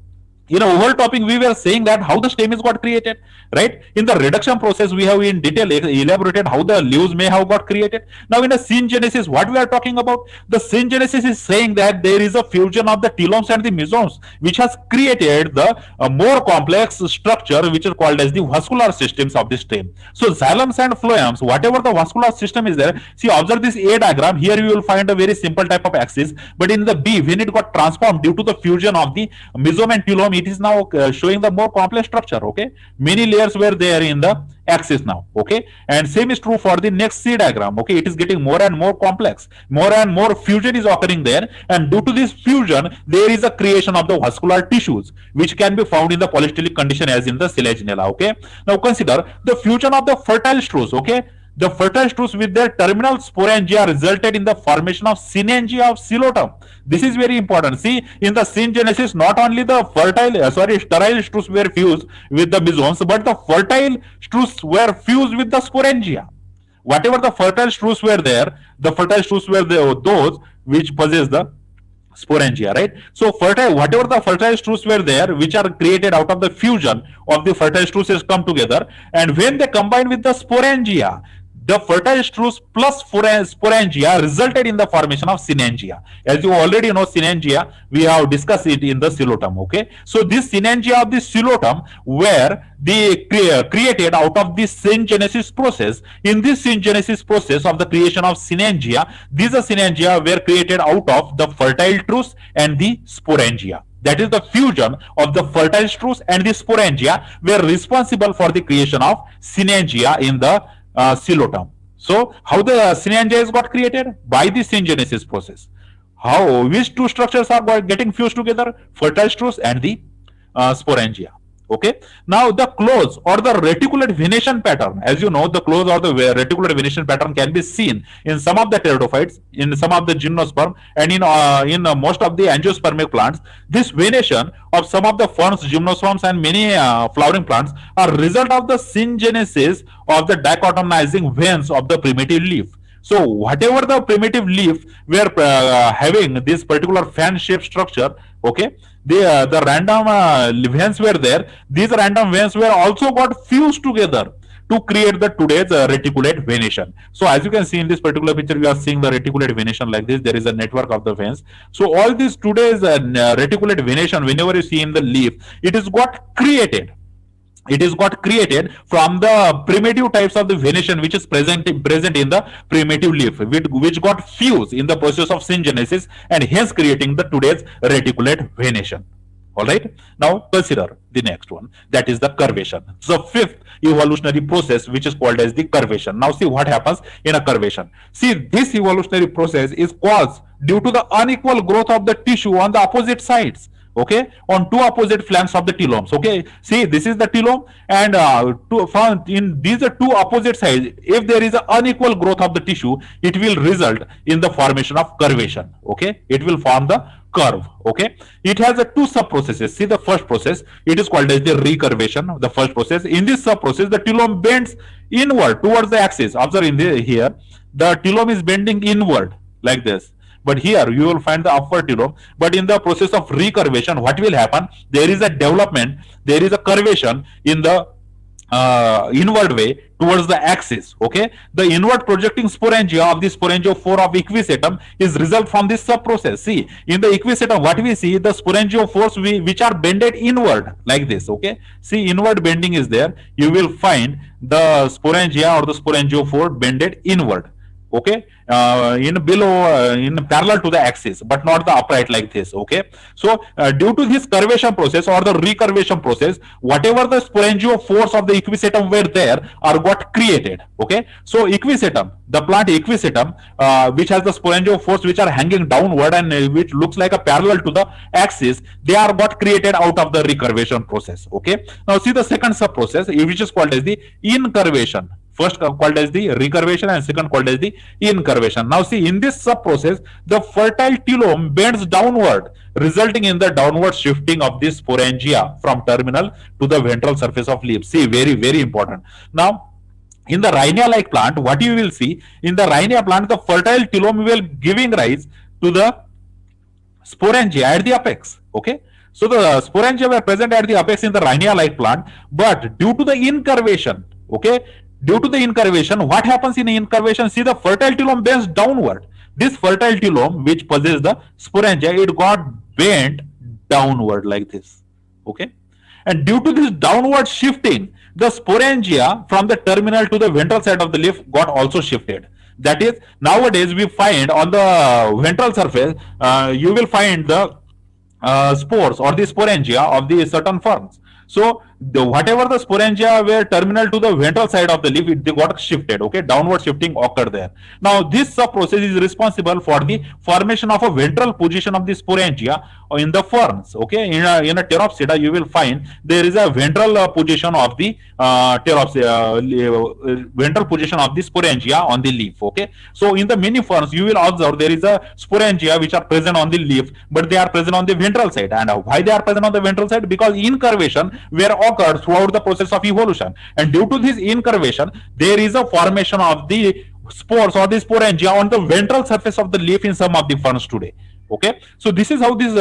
in a overall topic, we were saying that how the stem is got created, right? In the reduction process, we have in detail elaborated how the leaves may have got created. Now, in the syngenesis, what we are talking about? The syngenesis is saying that there is a fusion of the telomes and the mesosomes, which has created the more complex structure, which is called as the vascular systems of the stem. So, xylems and phloems, whatever the vascular system is there, see, observe this A diagram. Here you will find a very simple type of axis, but in the B, when it got transformed due to the fusion of the mesosome and telome, it is now showing the more complex structure. Okay, many layers were there in the axis now. Okay, and same is true for the next C diagram. Okay, it is getting more and more complex, more and more fusion is occurring there, and due to this fusion there is a creation of the vascular tissues which can be found in the polystylic condition as in the Selaginella. Okay, now consider the fusion of the fertile struts. Okay, the fertile struts with their terminal sporangia resulted in the formation of synangia of coleotom. This is very important. See, in the syngenesis, not only the sterile struts were fused with the mesosomes, but the fertile struts were fused with the sporangia. Whatever the fertile struts were there, the fertile struts were those which possess the sporangia, right? So fertile, whatever the fertile struts were there, which are created out of the fusion of the fertile struts, has come together, and when they combine with the sporangia, the fertile struts plus sporangia resulted in the formation of synangia. As you already know, synangia, we have discussed it in the coleotom. Okay, so this synangia of the coleotom were created out of the syngenesis process. In this syngenesis process of the creation of synangia, these synangia were created out of the fertile struts and the sporangia. That is the fusion of the fertile struts and the sporangia were responsible for the creation of synangia in the coleotom. So how the synangia is got created? By the syngenesis process. How, which two structures are getting fused together? Fertile struts and the sporangia. Okay, now the close or the reticulate venation pattern, as you know, the close or the reticulate venation pattern can be seen in some of the pteridophytes, in some of the gymnosperm, and in most of the angiospermic plants. This venation of some of the ferns, gymnosperms, and many flowering plants are result of the syngenesis of the dichotomizing veins of the primitive leaf. So whatever the primitive leaf were having this particular fan-shaped structure, okay, the random veins were there. These random veins were also got fused together. to create the today's reticulate venation. So as you can see in this particular picture, we are seeing the reticulate venation like this. There is a network of the veins. So all this today's reticulate venation, whenever you see in the leaf, it is got created. It is got created from the primitive types of the venation which is present in the primitive leaf, which got fused in the process of syngenesis, and hence creating the today's reticulate venation. All right. Now consider the next one, that is the curvation. So fifth evolutionary process, which is called as the curvation. Now see what happens in a curvation. See, this evolutionary process is caused due to the unequal growth of the tissue on the opposite sides, okay, on two opposite flanks of the telomes. Okay, see, this is the telome, and found in these are two opposite sides. If there is an unequal growth of the tissue, it will result in the formation of curvation. Okay, it will form the curve. Okay, it has a two sub processes. See, the first process, it is called as the recurvation. The first process, in this sub process, the telome bends inward towards the axis. Observe in here, the telome is bending inward like this, but here you will find the upward telome. But in the process of recurvation, what will happen? There is a development, there is a curvation in the inward way towards the axis. Okay, the inward projecting sporangia of the sporangiophore of equisetum is result from this sub process. See, in the equisetum, what we see, the sporangiophores which are bended inward like this. Okay, see, inward bending is there. You will find the sporangia or the sporangiophore bended inward. Okay, in below, in parallel to the axis, but not the upright like this. Okay, so due to this curvation process or the recurvation process, whatever the sporangiophores of the equisetum were there are got created. Okay, so equisetum, the plant equisetum, which has the sporangiophores which are hanging downward and which looks like a parallel to the axis, they are got created out of the recurvation process. Okay, now see the second sub process, which is called as the incurvation. First called as the recurvation and second called as the incurvation. Now see, in this sub process, the fertile telome bends downward, resulting in the downward shifting of the sporangia from terminal to the ventral surface of leaf. See, very, very important. Now, in the Rhynia-like plant, what you will see, in the Rhynia plant, the fertile telome will giving rise to the sporangia at the apex. Okay, so the sporangia were present at the apex in the Rhynia-like plant, but due to the incurvation, okay, due to the incurvation, what happens in incurvation? See, the fertile telome bends downward. This fertile telome, which possesses the sporangia, it got bent downward like this. Okay, and due to this downward shifting, the sporangia from the terminal to the ventral side of the leaf got also shifted. That is, nowadays we find on the ventral surface, you will find the spores or the sporangia of the certain ferns. So whatever the sporangia were terminal to the ventral side of the leaf, they got shifted. Okay, downward shifting occurred there. Now this sub process is responsible for the formation of a ventral position of the sporangia in the ferns. Okay, in a Pteropsida, you will find there is a ventral position of the ventral position of the sporangia on the leaf. Okay, so in the many ferns, you will observe there is a sporangia which are present on the leaf, but they are present on the ventral side. And why they are present on the ventral side? Because incurvation were occurred throughout the process of evolution, and due to this incurvation, there is a formation of the spores or the sporangia on the ventral surface of the leaf in some of the ferns today. Okay, so this is how this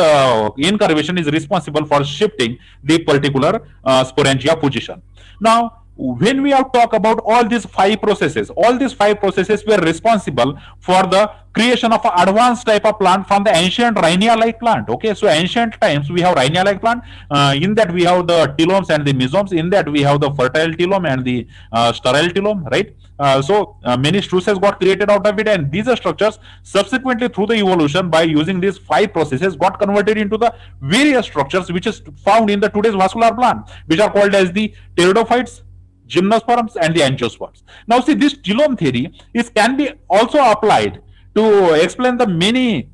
incurvation is responsible for shifting the particular sporangia position. Now, when we have talked about all these five processes were responsible for the creation of an advanced type of plant from the ancient Rhynia-like plant. Okay, so ancient times we have Rhynia-like plant. In that we have the telomes and the mesomes. In that we have the fertile telome and the sterile telome. Right. So many structures got created out of it, and these structures subsequently through the evolution by using these five processes got converted into the various structures which is found in the today's vascular plant, which are called as the pteridophytes, gymnosperms and the angiosperms. Now see, this telome theory can be also applied to explain the many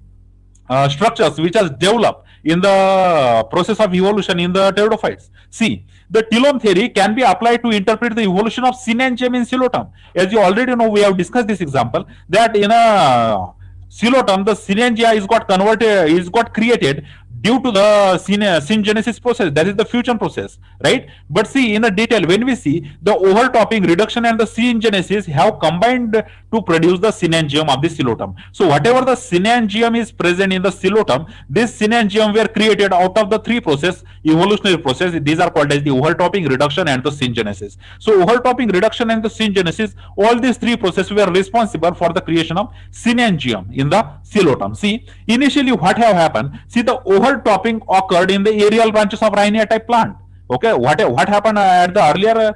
structures which are developed in the process of evolution in the pteridophytes. See, the telome theory can be applied to interpret the evolution of Synangium in Coeloton. As you already know, we have discussed this example, that in a Coeloton, the Synangia is got created due to the syngenesis process, that is the fusion process, right? But see, in the detail, when we see the overtopping, reduction, and the syngenesis have combined to produce the synangium of the coelom. So whatever the synangium is present in the coelom, this synangium were created out of the three process, evolutionary process. These are called as the overtopping, reduction, and the syngenesis. So overtopping, reduction, and the syngenesis, all these three processes were responsible for the creation of synangium in the coelom. See, initially what have happened? See, the overtopping occurred in the aerial branches of Rhynia type plant. Okay, what happened at the earlier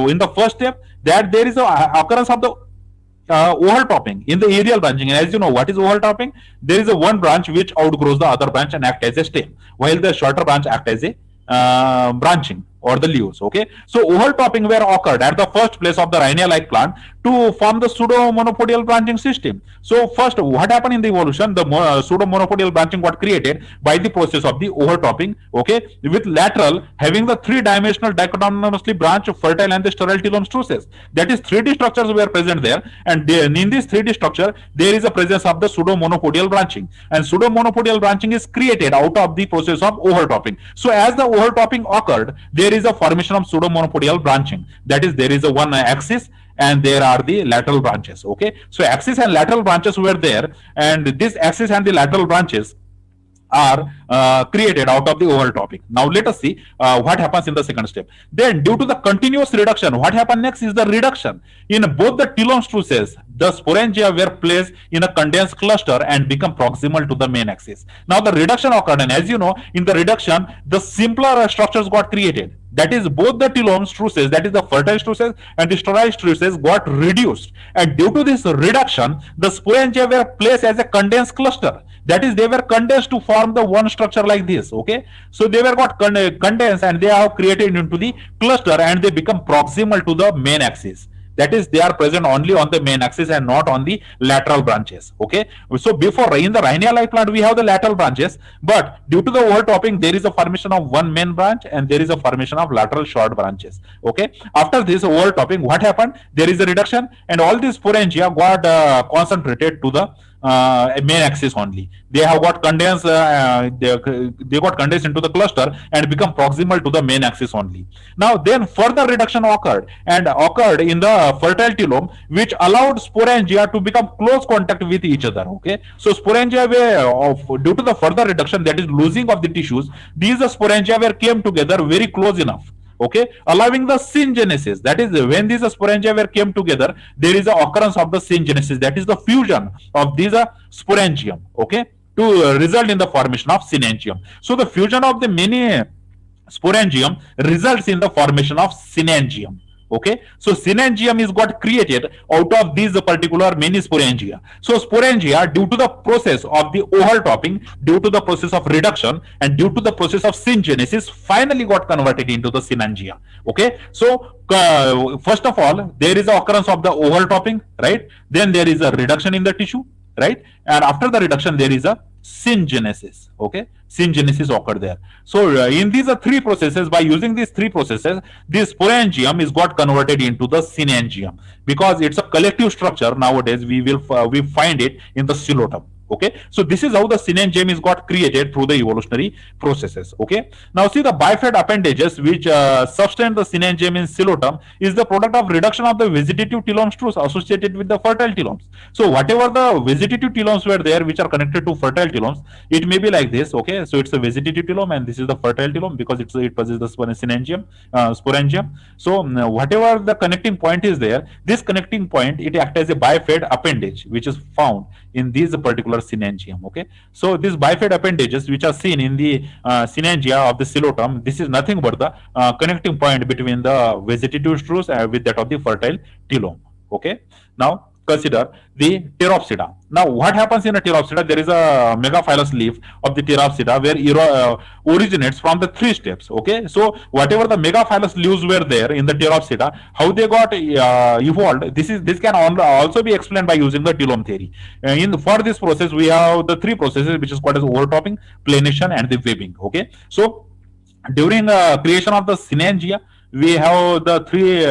in the first step, that there is a occurrence of the overtopping in the aerial branching. And as you know, what is overtopping? There is a one branch which outgrows the other branch and act as a stem, while the shorter branch act as a branching or the leaves. Okay, so overtopping were occurred at the first place of the Rhynia like plant to form the pseudo monopodial branching system. So first, what happened in the evolution? The pseudo monopodial branching got created by the process of the overtopping. Okay, with lateral having the three-dimensional dichotomously branched fertile and the sterile telome structures. That is, 3D structures were present there, and in this 3D structure there is a presence of the pseudo monopodial branching, and pseudo monopodial branching is created out of the process of overtopping. So as the overtopping occurred, there is a formation of pseudo monopodial branching. That is, there is a one axis and there are the lateral branches. Okay, so axis and lateral branches were there, and this axis and the lateral branches are created out of the overtopping. Now let us see what happens in the second step. Then, due to the continuous reduction, what happens next is the reduction in both the telome structures. The sporangia were placed in a condensed cluster and become proximal to the main axis. Now the reduction occurred, and as you know, in the reduction, the simpler structures got created. That is, both the telome structures, that is the fertile structures and the sterile structures, got reduced. And due to this reduction, the sporangia were placed as a condensed cluster. That is, they were condensed to form the one structure like this. Okay, so they were got condensed and they are created into the cluster and they become proximal to the main axis. That is, they are present only on the main axis and not on the lateral branches. Okay, so before, in the Rhynia like plant we have the lateral branches, but due to the overtopping there is a formation of one main branch and there is a formation of lateral short branches. Okay, after this overtopping, what happened? There is a reduction and all these sporangia got concentrated to the main axis only. They have got condensed, they got condensed into the cluster and become proximal to the main axis only. Now then further reduction occurred in the fertile telome, which allowed sporangia to become close contact with each other. Okay, so sporangia were due to the further reduction, that is losing of the tissues, these sporangia were came together very close enough. Okay, allowing the syngenesis. That is, when these sporangia were came together, there is a occurrence of the syngenesis, that is the fusion of these sporangium. Okay, to result in the formation of synangium. So the fusion of the many sporangium results in the formation of synangium. Okay, so synangium is got created out of these particular many sporangia. So sporangia, due to the process of the overtopping, due to the process of reduction, and due to the process of syngenesis, finally got converted into the synangia. Okay, so first of all, there is a occurrence of the overtopping, right? Then there is a reduction in the tissue, right? And after the reduction there is a syngenesis. Okay, syngenesis occurred there. So in these three processes, by using these three processes, this sporangium is got converted into the synangium, because it's a collective structure. Nowadays we find it in the coelom. Okay, so this is how the synangium is got created through the evolutionary processes. Okay, now see, the bifid appendages which sustain the synangium in coelom is the product of reduction of the vegetative telome structures associated with the fertile telomes. So whatever the vegetative telomes were there which are connected to fertile telomes, it may be like this. Okay, so it's a vegetative telome and this is the fertile telome, because it possesses the sporangium. So whatever the connecting point is there, this connecting point, it acts as a bifid appendage which is found in these particular synangium. Okay, so these bifid appendages which are seen in the synangia of the coelom, this is nothing but the connecting point between the vegetative structures with that of the fertile telome. Okay, now consider the Pteropsida. Now what happens in a Pteropsida? There is a megaphylous leaf of the Pteropsida where originates from the three steps. Okay, so whatever the megaphylous leaves were there in the Pteropsida, how they got evolved, this can also be explained by using the telome theory. For this process we have the three processes which is called as overtopping, planation, and the webbing. Okay, so during creation of the synangia, we have the three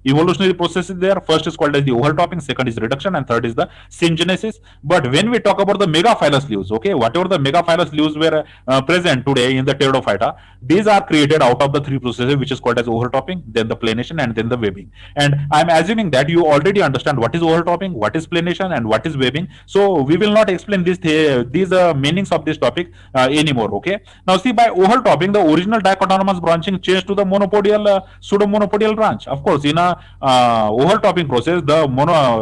evolutionary process is there. First is called as the overtopping, second is reduction, and third is the syngenesis. But when we talk about the megaphylous leaves, okay, whatever the megaphylous leaves were present today in the pteridophyta, these are created out of the three processes, which is called as overtopping, then the planation, and then the webbing. And I'm assuming that you already understand what is overtopping, what is planation, and what is webbing. So we will not explain these meanings of this topic anymore. Okay. Now see, by overtopping, the original dichotomous branching changed to the monopodial, pseudo-monopodial branch. Of course, in a overtopping process, the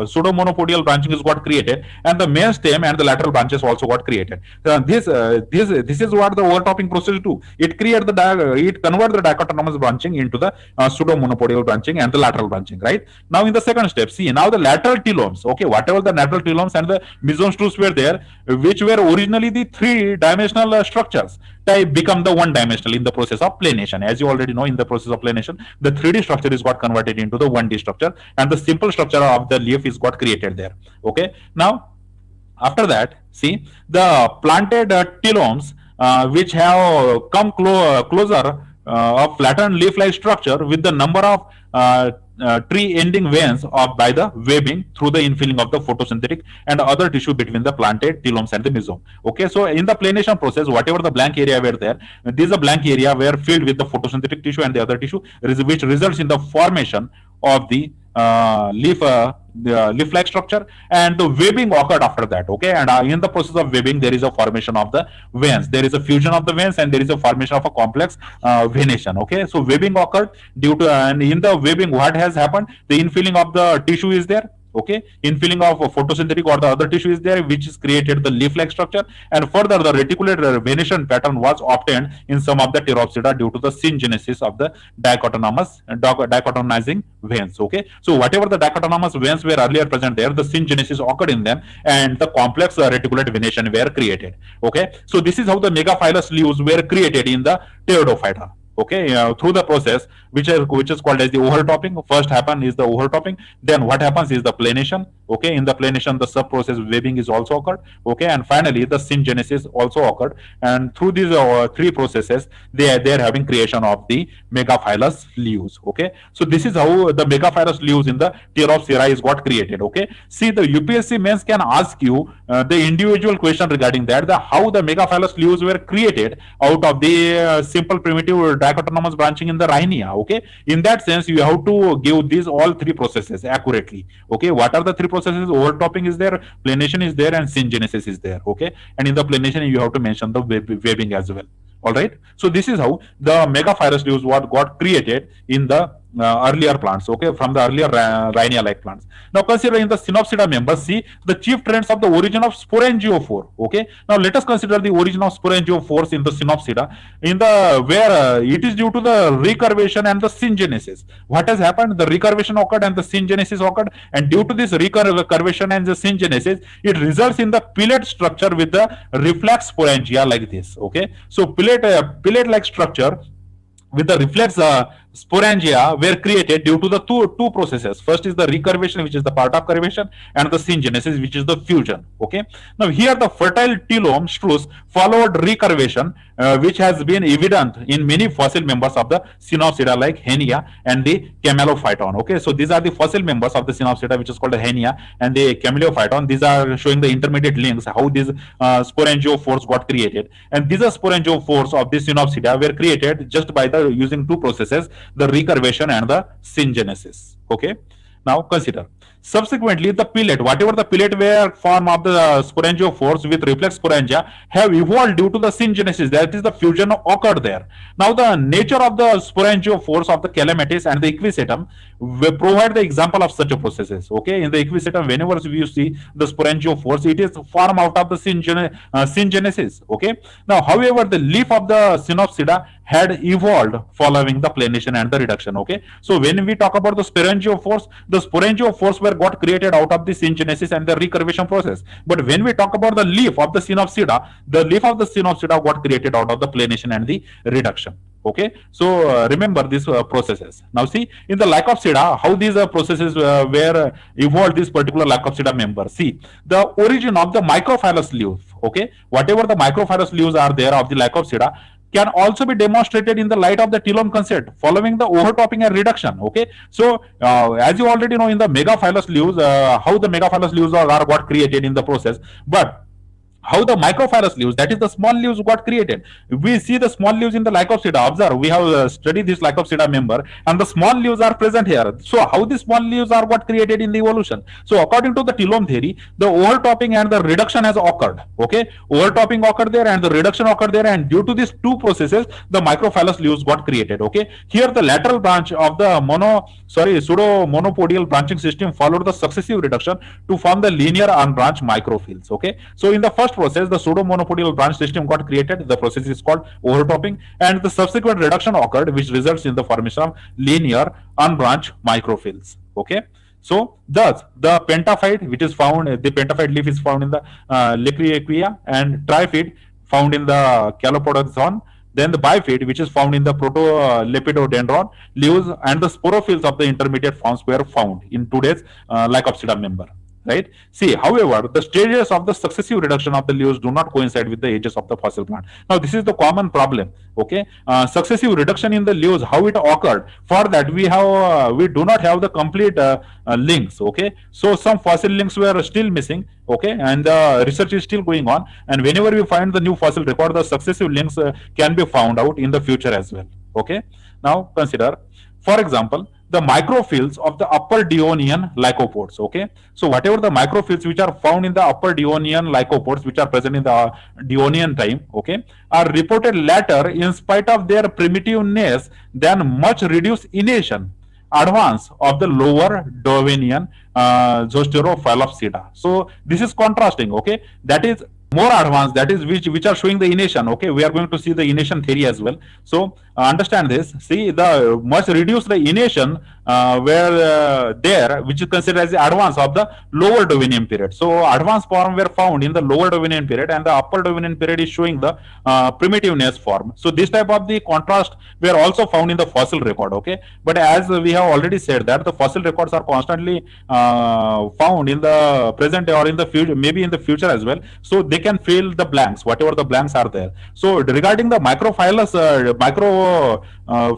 pseudo-monopodial branching is got created, and the main stem and the lateral branches also got created. This is what the overtopping process do. It convert the dichotomous branching into the pseudo-monopodial branching and the lateral branching. Right. Now in the second step, see, now the lateral telomes. Okay, whatever the lateral telomes and the mesones were there, which were originally the three-dimensional structures, they become the one-dimensional in the process of planation. As you already know, in the process of planation, the 3D structure is got converted into the 1D structure, and the simple structure of the leaf is got created there. Okay. Now, after that, see, the planted telomes, which have come closer of flattened leaf-like structure with the number of tree ending veins by the webbing through the infilling of the photosynthetic and other tissue between the planted telomes and the mesome. Okay, so in the planation process, whatever the blank area were there, this is a blank area were filled with the photosynthetic tissue and the other tissue, which results in the formation of the leaf-like structure, and the webbing occurred after that. Okay, and in the process of webbing, there is a formation of the veins. There is a fusion of the veins, and there is a formation of a complex venation. Okay, so webbing occurred and in the webbing, what has happened? The infilling of the tissue is there. Okay, infilling of photosynthetic or the other tissue is there, which is created the leaf-like structure, and further the reticulate venation pattern was obtained in some of the Pteropsida due to the syngenesis of the dichotomizing veins. Okay, so whatever the dichotomous veins were earlier present there, the syngenesis occurred in them, and the complex reticulate venation were created. Okay, so this is how the megaphylous leaves were created in the Pteridophyta. Okay, through the process which is called as the overtopping. First happen is the overtopping, then what happens is the planation. Okay, in the planation, the sub process webbing is also occurred. Okay, and finally the syngenesis also occurred, and through these three processes, they are having creation of the megaphylous leaves. Okay, so this is how the megaphylous leaves in the Pteropsera is got created. Okay, see, the UPSC mains can ask you the individual question regarding that, how the megaphylous leaves were created out of the simple primitive dichotomous branching in the Rhynia. Okay, in that sense, you have to give these all three processes accurately. Okay, what are the three processes? Overtopping is there, planation is there, and syngenesis is there. Okay, and in the planation, you have to mention the webbing as well. All right, so this is how the megaphylous leaves what got created in the earlier plants. Okay, from the earlier Rhynia-like plants. Now consider in the Synopsida members, see the chief trends of the origin of sporangiophore. Okay, now let us consider the origin of sporangiophores in the Synopsida, in the where it is due to the recurvation and the syngenesis. What has happened? The recurvation occurred and the syngenesis occurred, and due to this recurvation and the syngenesis, it results in the pillet structure with the reflex sporangia like this. Okay, so pillet like structure with the reflex sporangia were created due to the two processes. First is the recurvation, which is the part of curvation, and the syngenesis, which is the fusion. Okay, now here the fertile telome spruce followed recurvation, which has been evident in many fossil members of the Synopsida like Henia and the Camelophyton. Okay, so these are the fossil members of the Synopsida, which is called the Henia and the Camelophyton. These are showing the intermediate links, how these sporangiophores got created, and these are sporangiophores of the Synopsida were created just by the using two processes, the recurvation and the syngenesis. Okay, now consider subsequently the pillet, whatever the pillet were form of the sporangiophores with reflex sporangia have evolved due to the syngenesis, that is the fusion occurred there. Now the nature of the sporangiophores of the Calamatis and the Equisetum will provide the example of such processes. Okay, in the Equisetum, whenever you see the sporangiophores, it is formed out of the syngenesis. Okay, now however the leaf of the Synopsida had evolved following the planation and the reduction. Okay, so when we talk about the sporangiophores were got created out of the syngenesis and the recurvation process, but when we talk about the leaf of the Synopsida, the leaf of the Synopsida got created out of the planation and the reduction. Okay, so remember these processes. Now see, in the Lycopsida, how these processes were evolved, this particular Lycopsida member. See, the origin of the microphylous leaf. Okay, whatever the microphylous leaves are there of the Lycopsida, can also be demonstrated in the light of the telome concept following the overtopping and reduction. Okay, so as you already know, in the megaphilous leaves, how the megaphilous leaves are got created in the process, but how the microphilous leaves, that is the small leaves, got created. We see the small leaves in the Lycopsida. Observe, we have studied this Lycopsida member, and the small leaves are present here. So how the small leaves are got created in the evolution? So according to the telome theory, the overtopping and the reduction has occurred. Okay, overtopping occurred there and the reduction occurred there, and due to these two processes, the microphilous leaves got created. Okay, here the lateral branch of the pseudo monopodial branching system followed the successive reduction to form the linear unbranched microphylls. Okay, so in the first process, the pseudo-monopodial branch system got created. The process is called overtopping, and the subsequent reduction occurred, which results in the formation of linear unbranched microphylls. Okay. So, thus, the pentaphyte, which is found, the pentaphyte leaf is found in the Lycaequia, and triphyte found in the Calopodoxon. Then the biphyte, which is found in the Protolepidodendron leaves, and the sporophylls of the intermediate forms were found in today's Lycopsida member. Right. See, however, the stages of the successive reduction of the leaves do not coincide with the ages of the fossil plant. Now, this is the common problem. Okay, successive reduction in the leaves, how it occurred? For that, we do not have the complete links. Okay, so some fossil links were still missing. Okay, and the research is still going on. And whenever we find the new fossil record, the successive links can be found out in the future as well. Okay, now consider, for example, the microphylls of the upper Devonian lycopods. Okay, so whatever the microphylls which are found in the upper Devonian lycopods, which are present in the Devonian time, okay, are reported later in spite of their primitiveness than much reduced initiation advance of the lower Devonian Zosterophyllopsida. So this is contrasting. Okay, that is more advanced, that is which are showing the initiation. Okay, we are going to see the initiation theory as well. So understand this. See, the much reduced the initiation were there, which is considered as the advance of the lower Devonian period. So advanced form were found in the lower Devonian period, and the upper Devonian period is showing the primitiveness form. So this type of the contrast were also found in the fossil record. Okay, but as we have already said that the fossil records are constantly found in the present or in the future, maybe in the future as well. So they can fill the blanks, whatever the blanks are there. So regarding the microphylous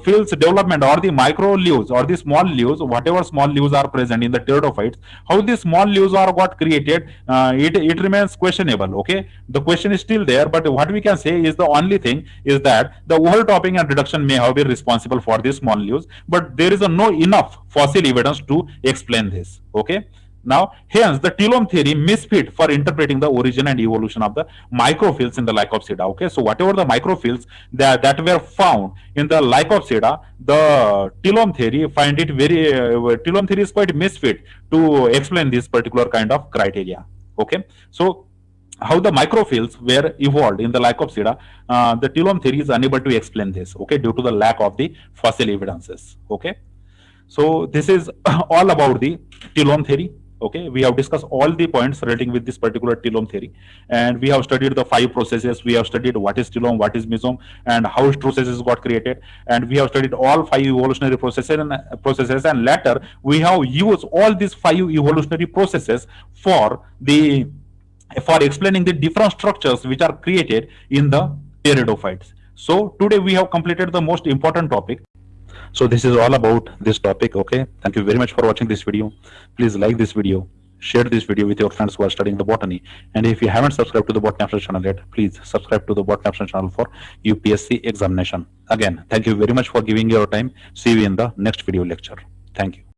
phylls development, or the micro leaves or the small leaves, whatever small leaves are present in the pteridophytes, how these small leaves are got created, it remains questionable. Okay, the question is still there, but what we can say is the only thing is that the overtopping and reduction may have been responsible for these small leaves, but there is no enough fossil evidence to explain this. Okay. Now, hence the telome theory misfit for interpreting the origin and evolution of the microphylls in the Lycopsida. Okay, so whatever the microphylls that were found in the Lycopsida, the telome theory find it very telome theory is quite misfit to explain this particular kind of criteria. Okay, so how the microphylls were evolved in the Lycopsida, the telome theory is unable to explain this. Okay, due to the lack of the fossil evidences. Okay, so this is all about the telome theory. Okay, we have discussed all the points relating with this particular telome theory, and we have studied the 5 processes. We have studied what is telome, what is mesome, and how processes got created, and we have studied all 5 evolutionary processes, and later we have used all these 5 evolutionary processes for explaining the different structures which are created in the pteridophytes. So today we have completed the most important topic. So this is all about this topic. Okay, thank you very much for watching this video. Please like this video, share this video with your friends who are studying the botany, and if you haven't subscribed to the Botany After channel yet, please subscribe to the Botany After channel for UPSC examination. Again, thank you very much for giving your time. See you in the next video lecture. Thank you.